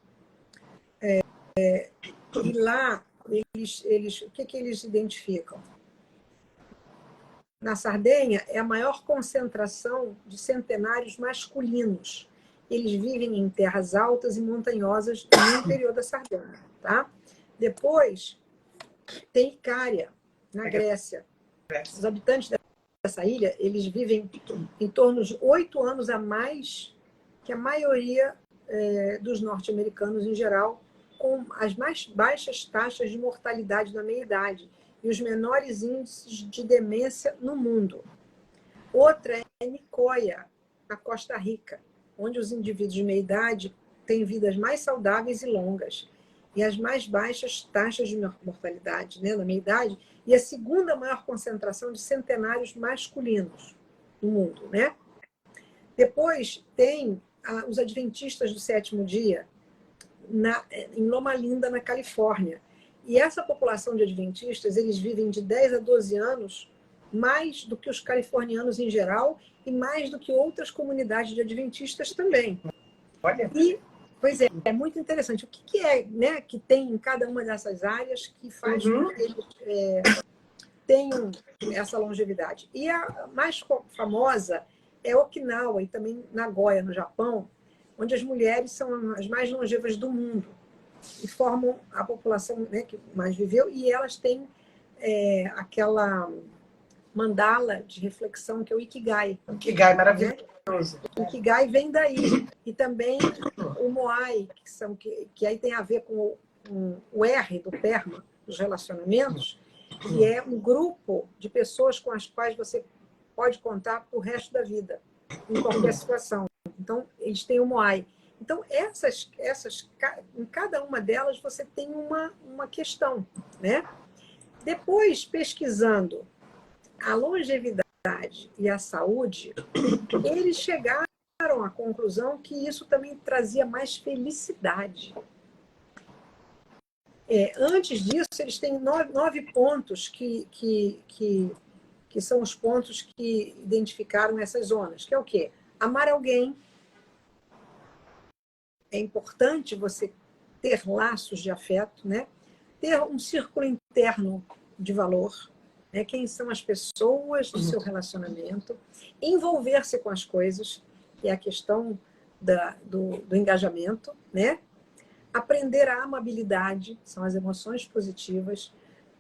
E lá, o que eles identificam? Na Sardenha, é a maior concentração de centenários masculinos. Eles vivem em terras altas e montanhosas no interior da Sardenha. Tá? Depois, tem Icária, na Grécia. Os habitantes dessa ilha, eles vivem em torno de 8 anos a mais que a maioria dos norte-americanos em geral, com as mais baixas taxas de mortalidade na meia-idade e os menores índices de demência no mundo. Outra é Nicoya, na Costa Rica, onde os indivíduos de meia-idade têm vidas mais saudáveis e longas e as mais baixas taxas de mortalidade, né, na meia-idade, e a segunda maior concentração de centenários masculinos no mundo. Né? Depois tem os adventistas do sétimo dia, em Loma Linda, na Califórnia. E essa população de adventistas, eles vivem de 10 a 12 anos mais do que os californianos em geral e mais do que outras comunidades de adventistas também. Olha. E, pois é muito interessante. O que é, né, que tem em cada uma dessas áreas que faz com que eles tenham essa longevidade? E a mais famosa é Okinawa e também Nagoya, no Japão, onde as mulheres são as mais longevas do mundo e formam a população, né, que mais viveu, e elas têm aquela mandala de reflexão que é o Ikigai. O Ikigai, maravilhoso. O Ikigai vem daí. E também o Moai, que aí tem a ver com o R do PERMA, dos relacionamentos, que é um grupo de pessoas com as quais você pode contar para o resto da vida, em qualquer situação. Então, eles têm o Moai. Então, em cada uma delas você tem uma questão, né? Depois, pesquisando a longevidade e a saúde, eles chegaram à conclusão que isso também trazia mais felicidade. Antes disso, eles têm 9 pontos que são os pontos que identificaram essas zonas, que é o quê? Amar alguém. É importante você ter laços de afeto, né? Ter um círculo interno de valor, né? Quem são as pessoas do seu relacionamento, envolver-se com as coisas, que é a questão do engajamento, né? Aprender a amabilidade, são as emoções positivas,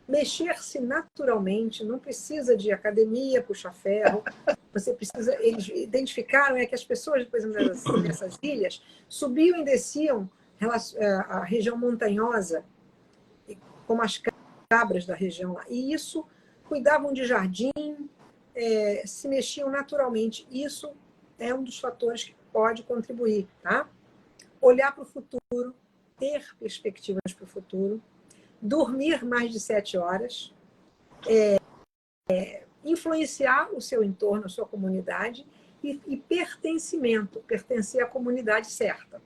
mexer-se naturalmente, não precisa de academia, puxa-ferro, você precisa. Eles identificaram que as pessoas, por exemplo, nessas ilhas, subiam e desciam a região montanhosa, como as cabras da região lá, e isso cuidavam de jardim, se mexiam naturalmente. Isso é um dos fatores que pode contribuir, tá? Olhar para o futuro, ter perspectivas para o futuro, dormir mais de 7 horas, influenciar o seu entorno, a sua comunidade, e pertencimento, pertencer à comunidade certa.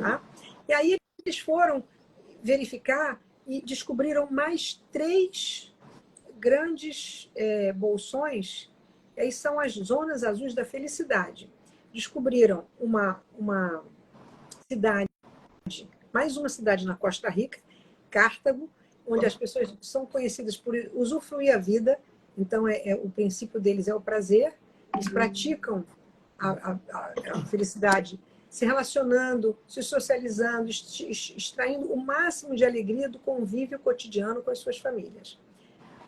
Tá? E aí eles foram verificar e descobriram mais 3 grandes bolsões, e aí são as zonas azuis da felicidade. Descobriram uma cidade, mais uma cidade na Costa Rica, Cartago, onde as pessoas são conhecidas por usufruir a vida. Então, o princípio deles é o prazer. Eles praticam a felicidade se relacionando, se socializando, extraindo o máximo de alegria do convívio cotidiano com as suas famílias.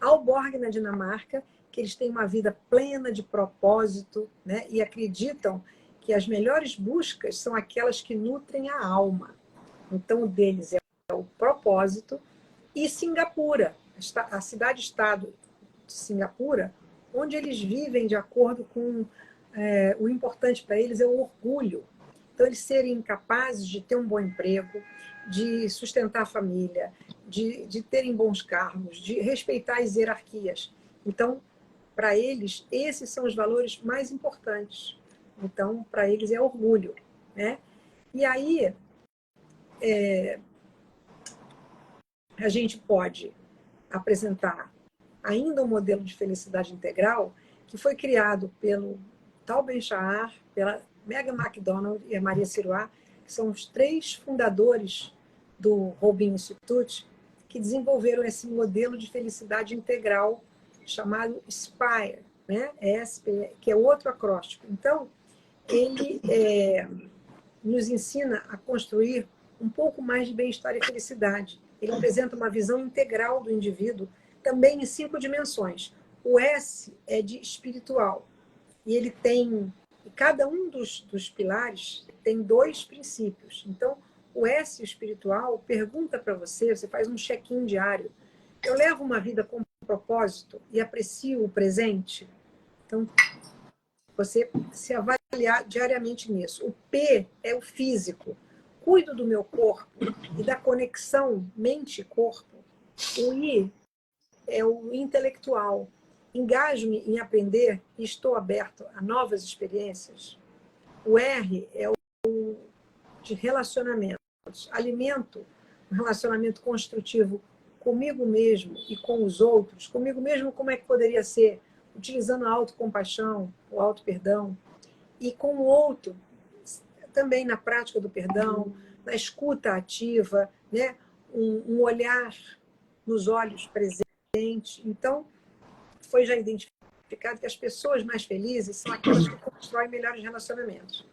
Aalborg, na Dinamarca, que eles têm uma vida plena de propósito, né? E acreditam que as melhores buscas são aquelas que nutrem a alma. Então, o deles é o propósito. E Singapura, a cidade-estado de Singapura, onde eles vivem de acordo com o importante para eles é o orgulho. Então, eles serem capazes de ter um bom emprego, de sustentar a família, de terem bons cargos, de respeitar as hierarquias. Então, para eles, esses são os valores mais importantes. Então, para eles é orgulho, né? E aí, a gente pode apresentar ainda um modelo de felicidade integral que foi criado pelo Tal Ben-Shahar, pela Megan McDonald e a Maria Sirois, que são os 3 fundadores do Robin Institute, que desenvolveram esse modelo de felicidade integral chamado SPIRE, né? que é outro acróstico. Então, ele nos ensina a construir um pouco mais de bem-estar e felicidade. Ele apresenta uma visão integral do indivíduo, também em 5 dimensões. O S é de espiritual, e ele tem, cada um dos pilares tem 2 princípios. Então, o S espiritual pergunta para você, você faz um check-in diário. Eu levo uma vida com propósito e aprecio o presente? Então, você se avaliar diariamente nisso. O P é o físico. Cuido do meu corpo e da conexão mente-corpo. O I é o intelectual. Engajo-me em aprender e estou aberto a novas experiências. O R é o de relacionamentos. Alimento um relacionamento construtivo comigo mesmo e com os outros. Comigo mesmo, como é que poderia ser utilizando a autocompaixão, o auto-perdão, e com o outro, também na prática do perdão, na escuta ativa, né? Um olhar nos olhos presente. Então, foi já identificado que as pessoas mais felizes são aquelas que constroem melhores relacionamentos.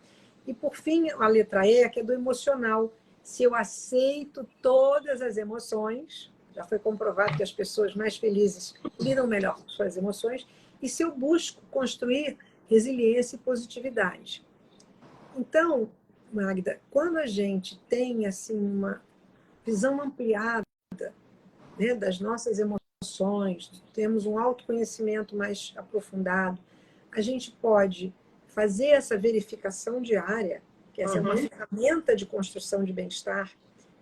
E, por fim, a letra E, que é do emocional. Se eu aceito todas as emoções, já foi comprovado que as pessoas mais felizes lidam melhor com suas emoções, e se eu busco construir resiliência e positividade. Então, Magda, quando a gente tem assim, uma visão ampliada, né, das nossas emoções, temos um autoconhecimento mais aprofundado, a gente pode fazer essa verificação diária, que essa é uma ferramenta de construção de bem-estar,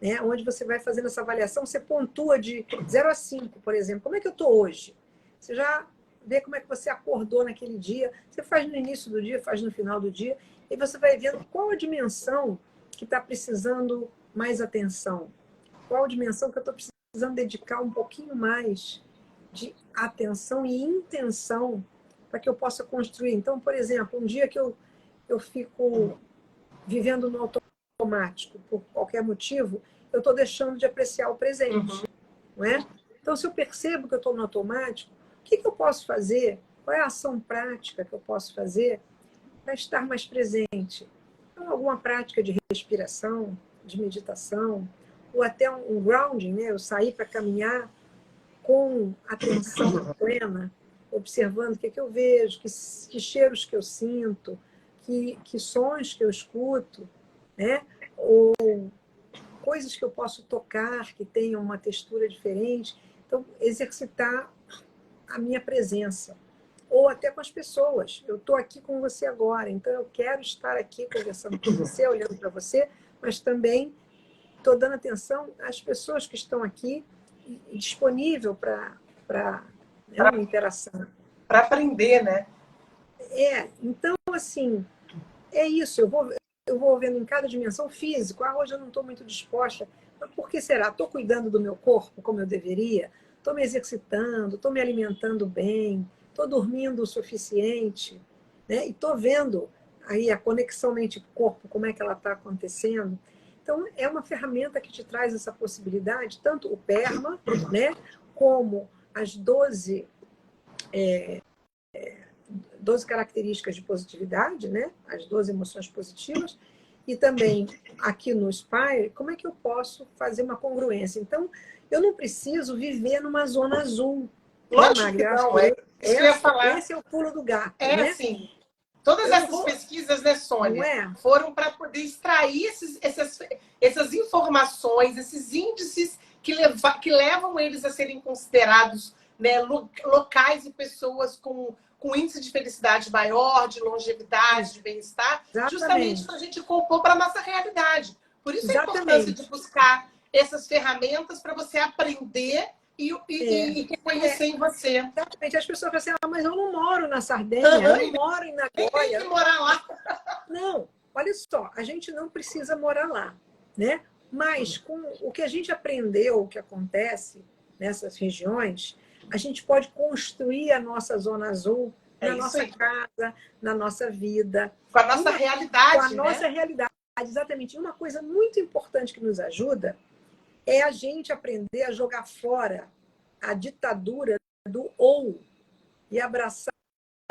né, onde você vai fazendo essa avaliação, você pontua de 0 a 5, por exemplo. Como é que eu estou hoje? Você já vê como é que você acordou naquele dia, você faz no início do dia, faz no final do dia, e você vai vendo qual a dimensão que está precisando mais atenção, qual a dimensão que eu estou precisando dedicar um pouquinho mais de atenção e intenção para que eu possa construir. Então, por exemplo, um dia que eu fico vivendo no automático, por qualquer motivo, eu estou deixando de apreciar o presente, não é? Então, se eu percebo que eu estou no automático, o que eu posso fazer? Qual é a ação prática que eu posso fazer para estar mais presente? Então, alguma prática de respiração, de meditação, ou até um grounding, né? Eu sair para caminhar com atenção plena, observando o que eu vejo, que cheiros que eu sinto, que sons que eu escuto, né? Ou coisas que eu posso tocar que tenham uma textura diferente. Então, exercitar a minha presença. Ou até com as pessoas. Eu estou aqui com você agora, então eu quero estar aqui conversando com você, olhando para você, mas também estou dando atenção às pessoas que estão aqui e disponível para uma interação. Para aprender, né? Então, assim, é isso. Eu vou vendo em cada dimensão físico. Hoje eu não estou muito disposta. Mas por que será? Estou cuidando do meu corpo como eu deveria? Estou me exercitando? Estou me alimentando bem? Estou dormindo o suficiente? Né? E estou vendo aí a conexão mente-corpo, como é que ela está acontecendo. Então, é uma ferramenta que te traz essa possibilidade, tanto o PERMA, né, como as 12 características de positividade, né, as 12 emoções positivas, e também aqui no Spire, como é que eu posso fazer uma congruência? Então, eu não preciso viver numa zona azul. Lógico que não, isso que eu ia falar. Esse é o pulo do gato. É né? assim. Todas essas pesquisas, né, Sônia, foram para poder extrair essas informações, esses índices que levam eles a serem considerados, né, locais e pessoas com índice de felicidade maior, de longevidade, de bem-estar, justamente para a gente compor para a nossa realidade. Por isso a importância de buscar essas ferramentas para você aprender e reconhecer em você. Exatamente. As pessoas falam assim, mas eu não moro na Sardenha, eu não moro em Nagoya. Tem que morar lá. Não, olha só, a gente não precisa morar lá, né? Mas com o que a gente aprendeu, o que acontece nessas regiões, a gente pode construir a nossa zona azul na nossa casa, na nossa vida. Com a nossa realidade, Com a nossa realidade, exatamente. E uma coisa muito importante que nos ajuda é a gente aprender a jogar fora a ditadura do ou e abraçar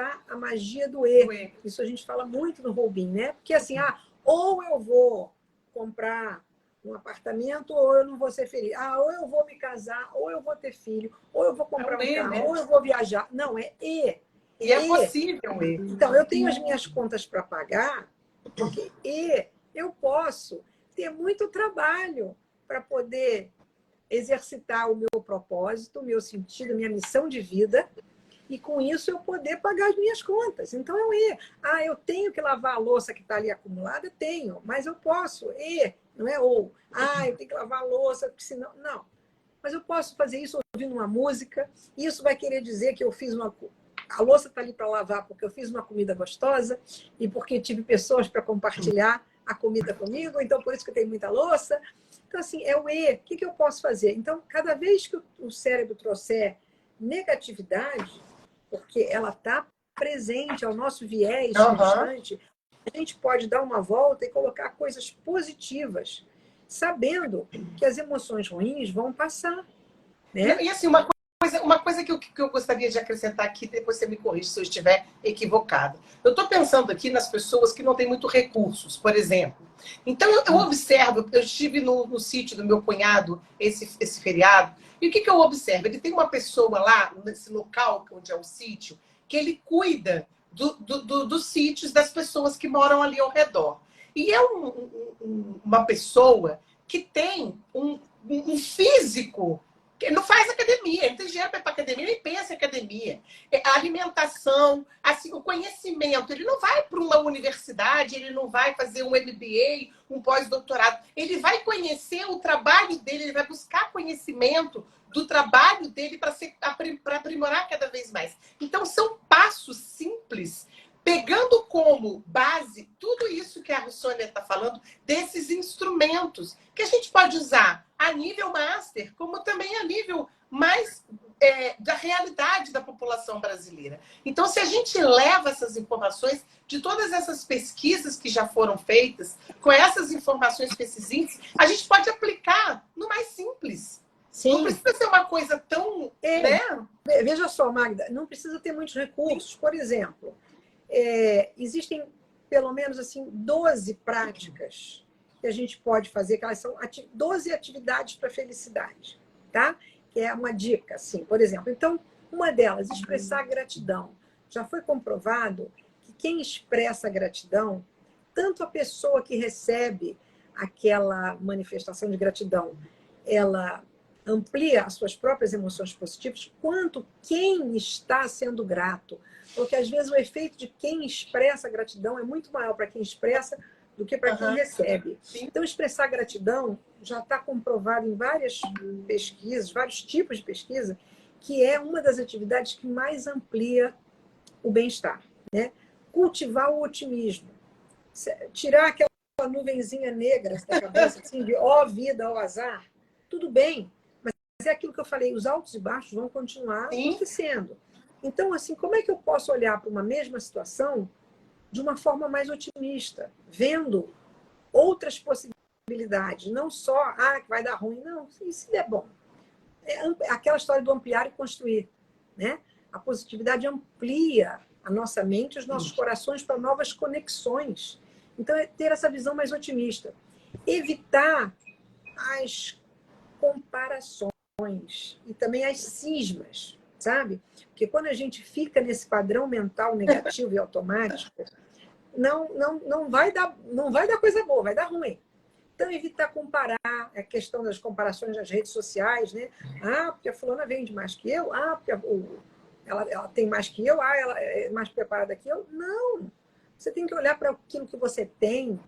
a magia do E. Isso a gente fala muito no Roubim, né? Porque assim, ou eu vou comprar um apartamento ou eu não vou ser feliz. Ou eu vou me casar, ou eu vou ter filho, ou eu vou comprar um carro, né? ou eu vou viajar. Não, é E. E é possível E. Então, eu tenho as minhas contas para pagar, porque eu posso ter muito trabalho para poder exercitar o meu propósito, o meu sentido, a minha missão de vida, e com isso eu poder pagar as minhas contas. Então eu eu tenho que lavar a louça que está ali acumulada? Tenho, mas eu posso. Não é ou. Eu tenho que lavar a louça, porque senão. Não. Mas eu posso fazer isso ouvindo uma música, isso vai querer dizer que eu fiz a louça está ali para lavar porque eu fiz uma comida gostosa e porque tive pessoas para compartilhar a comida comigo, então por isso que eu tenho muita louça. Então, assim, é o E. O que eu posso fazer? Então, cada vez que o cérebro trouxer negatividade, porque ela está presente ao nosso viés Aham. constante, a gente pode dar uma volta e colocar coisas positivas, sabendo que as emoções ruins vão passar, né? E assim, uma coisa que eu gostaria de acrescentar aqui, depois você me corrige se eu estiver equivocada. Eu estou pensando aqui nas pessoas que não têm muito recursos, por exemplo. Então, eu observo, eu estive no sítio do meu cunhado esse feriado, e o que eu observo? Ele tem uma pessoa lá, nesse local onde é o sítio, que ele cuida dos sítios das pessoas que moram ali ao redor. E é uma pessoa que tem um físico. Ele não faz academia, ele não tem dinheiro para ir para academia, nem pensa em academia. A alimentação, assim, o conhecimento, ele não vai para uma universidade, ele não vai fazer um MBA, um pós-doutorado. Ele vai conhecer o trabalho dele, ele vai buscar conhecimento do trabalho dele para aprimorar cada vez mais. Então, são passos simples, pegando como base tudo isso que a Sônia está falando, desses instrumentos que a gente pode usar a nível master, como também a nível mais da realidade da população brasileira. Então, se a gente leva essas informações de todas essas pesquisas que já foram feitas, com essas informações, com esses índices, a gente pode aplicar no mais simples. Sim. Não precisa ser uma coisa tão... né? Veja só, Magda, não precisa ter muitos recursos. Por exemplo, existem pelo menos assim 12 práticas que a gente pode fazer, que elas são 12 atividades para felicidade, tá? Que é uma dica, assim, por exemplo. Então, uma delas, expressar gratidão. Já foi comprovado que quem expressa gratidão, tanto a pessoa que recebe aquela manifestação de gratidão, ela amplia as suas próprias emoções positivas, quanto quem está sendo grato. Porque, às vezes, o efeito de quem expressa gratidão é muito maior para quem expressa do que para quem recebe. Então, expressar gratidão já está comprovado em várias pesquisas, vários tipos de pesquisa, que é uma das atividades que mais amplia o bem-estar, né? Cultivar o otimismo. Tirar aquela nuvenzinha negra da cabeça, assim, de vida, ó azar, tudo bem, mas é aquilo que eu falei, os altos e baixos vão continuar acontecendo. Então, assim, como é que eu posso olhar para uma mesma situação de uma forma mais otimista, vendo outras possibilidades, não só, que vai dar ruim, não, isso é bom. É aquela história do ampliar e construir, né? A positividade amplia a nossa mente, os nossos corações para novas conexões. Então, é ter essa visão mais otimista. Evitar as comparações e também as cismas, sabe? Porque quando a gente fica nesse padrão mental negativo e automático, não vai dar coisa boa, vai dar ruim. Então, evitar comparar, a questão das comparações nas redes sociais, né? Porque a fulana vende mais que eu, porque ela tem mais que eu, ela é mais preparada que eu. Não! Você tem que olhar para aquilo que você tem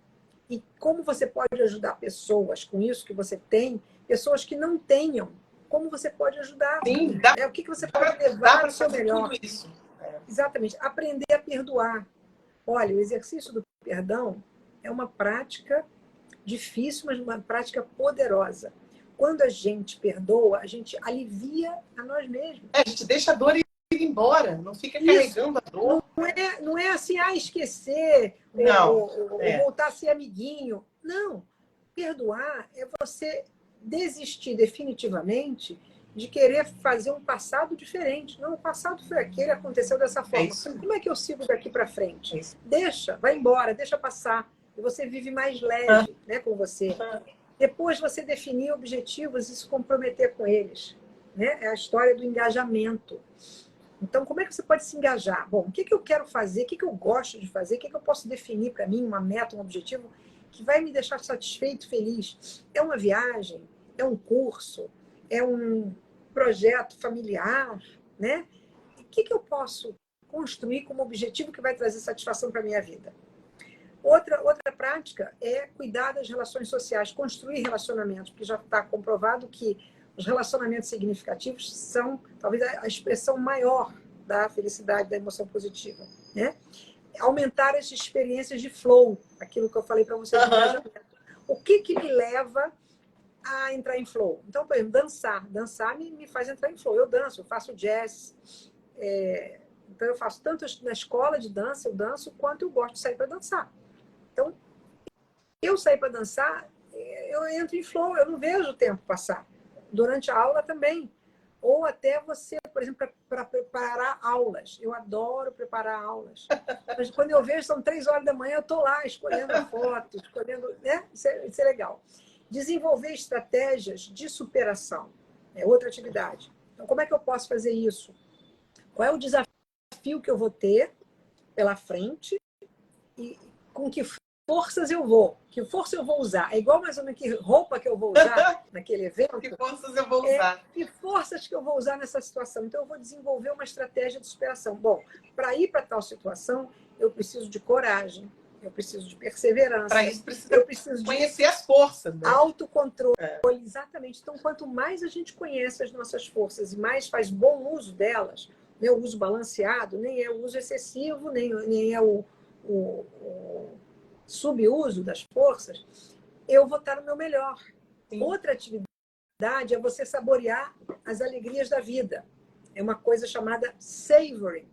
e como você pode ajudar pessoas com isso que você tem, pessoas que não tenham. Como você pode ajudar? Sim, o que você pode levar para o seu melhor? Tudo isso. Exatamente. Aprender a perdoar. Olha, o exercício do perdão é uma prática difícil, mas uma prática poderosa. Quando a gente perdoa, a gente alivia a nós mesmos. A gente deixa a dor ir embora, não fica carregando a dor. Não é assim, esquecer, ou voltar a ser amiguinho. Não. Perdoar é você desistir definitivamente de querer fazer um passado diferente. Não, o passado foi aquele, aconteceu dessa forma. Como é que eu sigo daqui para frente? Deixa, vai embora, deixa passar. E você vive mais leve, né, com você. Depois você definir objetivos e se comprometer com eles. Né? É a história do engajamento. Então, como é que você pode se engajar? Bom, o que eu quero fazer? O que eu gosto de fazer? O que eu posso definir para mim, uma meta, um objetivo que vai me deixar satisfeito, feliz? É uma viagem? É um curso? É um projeto familiar? Né? O que eu posso construir como objetivo que vai trazer satisfação para a minha vida? Outra prática é cuidar das relações sociais, construir relacionamentos, porque já está comprovado que os relacionamentos significativos são, talvez, a expressão maior da felicidade, da emoção positiva. Né? Aumentar as experiências de flow, aquilo que eu falei para vocês do engajamento. O que me leva a entrar em flow? Então, por exemplo, dançar. Dançar me faz entrar em flow. Eu danço, eu faço jazz, Então, eu faço tanto na escola de dança, eu danço, quanto eu gosto de sair para dançar. Então, eu sair para dançar, eu entro em flow, eu não vejo o tempo passar. Durante a aula também. Ou até você, por exemplo, para preparar aulas. Eu adoro preparar aulas. Mas quando eu vejo, são 3 horas da manhã, eu estou lá escolhendo a foto, escolhendo, né? Isso é legal. Desenvolver estratégias de superação é outra atividade. Então, como é que eu posso fazer isso? Qual é o desafio que eu vou ter pela frente e com que forças eu vou? Que força eu vou usar? É igual mais ou menos que roupa que eu vou usar naquele evento. Que forças eu vou usar? Que forças que eu vou usar nessa situação? Então, eu vou desenvolver uma estratégia de superação. Bom, para ir para tal situação, eu preciso de coragem, eu preciso de perseverança. Para isso, eu preciso conhecer as forças. Né? Autocontrole. Exatamente. Então, quanto mais a gente conhece as nossas forças e mais faz bom uso delas, né, o uso balanceado, nem é o uso excessivo, nem é o subuso das forças, eu vou estar no meu melhor. Sim. Outra atividade é você saborear as alegrias da vida. É uma coisa chamada savoring,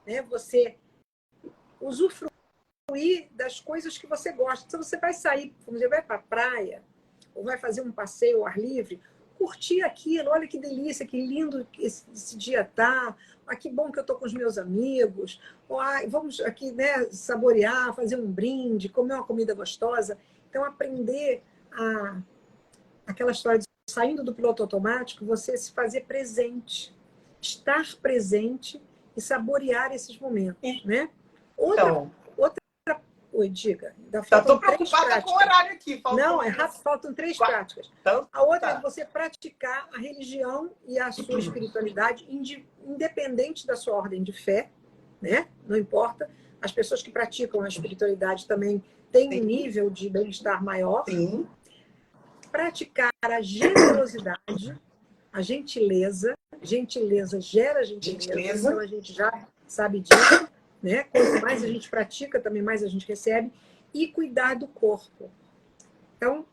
né? Você usufruir das coisas que você gosta. Então, você vai sair, você vai para a praia, ou vai fazer um passeio ao ar livre, curtir aquilo, olha que delícia, que lindo esse dia tá, ah, que bom que eu estou com os meus amigos, ou, ah, vamos aqui, né, saborear, fazer um brinde, comer uma comida gostosa. Então, aprender aquela história de saindo do piloto automático, você se fazer presente, estar presente e saborear esses momentos, né? Outra. Oi, diga. Estou preocupada com o horário aqui. Não, é rápido, faltam 3 práticas. A outra é você praticar a religião e a sua espiritualidade, independente da sua ordem de fé, né? Não importa. As pessoas que praticam a espiritualidade também têm um nível de bem-estar maior. Sim. Praticar a generosidade, a gentileza. Gentileza gera gentileza. Então, a gente já sabe disso. Né? Quanto mais a gente pratica, também mais a gente recebe. E cuidar do corpo. Então,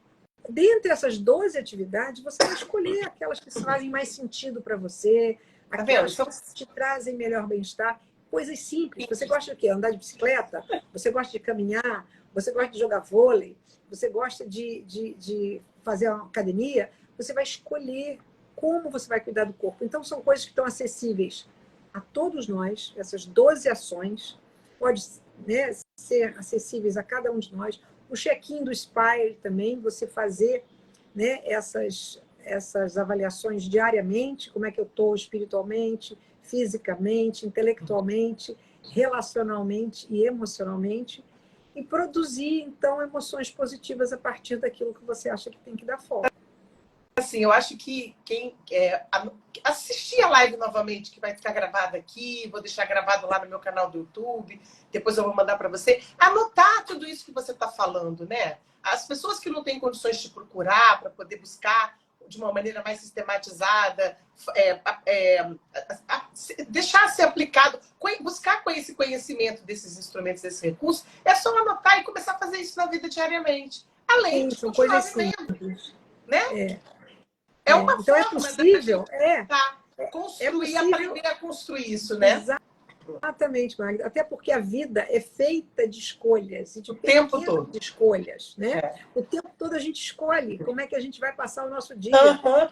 dentre essas 12 atividades, você vai escolher aquelas que fazem mais sentido para você, aquelas que te trazem melhor bem-estar. Coisas simples. Você gosta de quê? Andar de bicicleta? Você gosta de caminhar? Você gosta de jogar vôlei? Você gosta de fazer uma academia? Você vai escolher como você vai cuidar do corpo. Então, são coisas que estão acessíveis a todos nós. Essas 12 ações podem, né, ser acessíveis a cada um de nós. O check-in do Spire também, você fazer, né, essas avaliações diariamente, como é que eu estou espiritualmente, fisicamente, intelectualmente, relacionalmente e emocionalmente, e produzir, então, emoções positivas a partir daquilo que você acha que tem que dar foco. Assim, eu acho que quem assistir a live novamente, que vai ficar gravada aqui, vou deixar gravado lá no meu canal do YouTube, depois eu vou mandar para você, anotar tudo isso que você está falando, né? As pessoas que não têm condições de procurar para poder buscar de uma maneira mais sistematizada, deixar ser aplicado, buscar com esse conhecimento desses instrumentos, desses recursos, é só anotar e começar a fazer isso na vida diariamente. Além de continuar vivendo, né? É uma então forma é possível, construir, aprender a construir isso, né? Exatamente, Magda. Até porque a vida é feita de escolhas e de pequenas escolhas, né? O tempo todo a gente escolhe como é que a gente vai passar o nosso dia.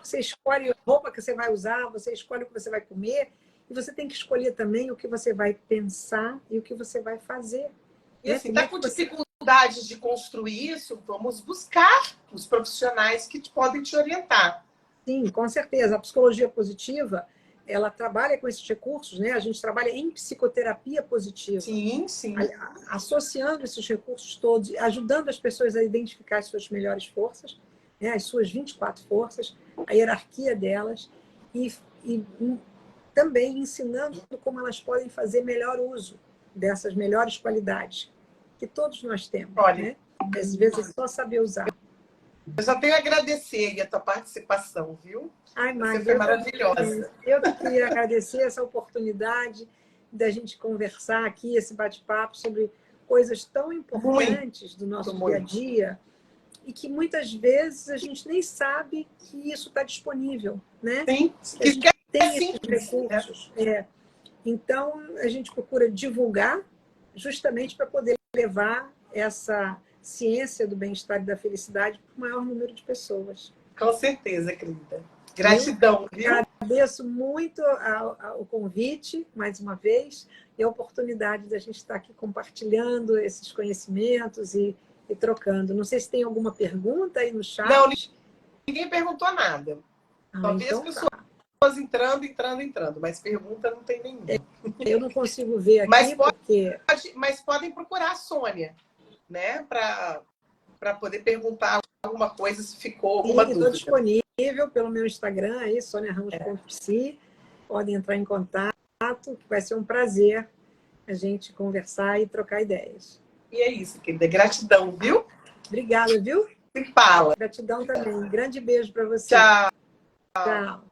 Você escolhe a roupa que você vai usar, você escolhe o que você vai comer, e você tem que escolher também o que você vai pensar e o que você vai fazer. E assim, está com dificuldades de construir isso, vamos buscar os profissionais que podem te orientar. Sim, com certeza. A psicologia positiva, ela trabalha com esses recursos, né? A gente trabalha em psicoterapia positiva. Sim, sim. Associando esses recursos todos, ajudando as pessoas a identificar as suas melhores forças, né? As suas 24 forças, a hierarquia delas, e também ensinando como elas podem fazer melhor uso dessas melhores qualidades que todos nós temos. Olha, né? Às vezes é só saber usar. Eu só tenho a agradecer a tua participação, viu? Ai, Magda, você foi maravilhosa. Eu que queria agradecer essa oportunidade da gente conversar aqui, esse bate-papo sobre coisas tão importantes do nosso dia a dia e que muitas vezes a gente nem sabe que isso está disponível, né? Sim, que a gente tem esses recursos. Então, a gente procura divulgar justamente para poder levar essa ciência do bem-estar e da felicidade para o maior número de pessoas. Com certeza, querida. Gratidão, viu? Agradeço muito o convite, mais uma vez, e a oportunidade da gente estar aqui compartilhando esses conhecimentos e trocando. Não sei se tem alguma pergunta aí no chat. Não, ninguém perguntou nada. Talvez então as pessoas entrando, mas pergunta não tem nenhuma. Eu não consigo ver aqui, mas podem procurar a Sônia, né? Para poder perguntar alguma coisa, se ficou alguma dúvida. Estou disponível pelo meu Instagram, aí, soniaramos.psi. Podem entrar em contato, que vai ser um prazer a gente conversar e trocar ideias. E é isso, querida. Gratidão, viu? Obrigada, viu? Se fala. Gratidão também. Um grande beijo para você. Tchau. Tchau.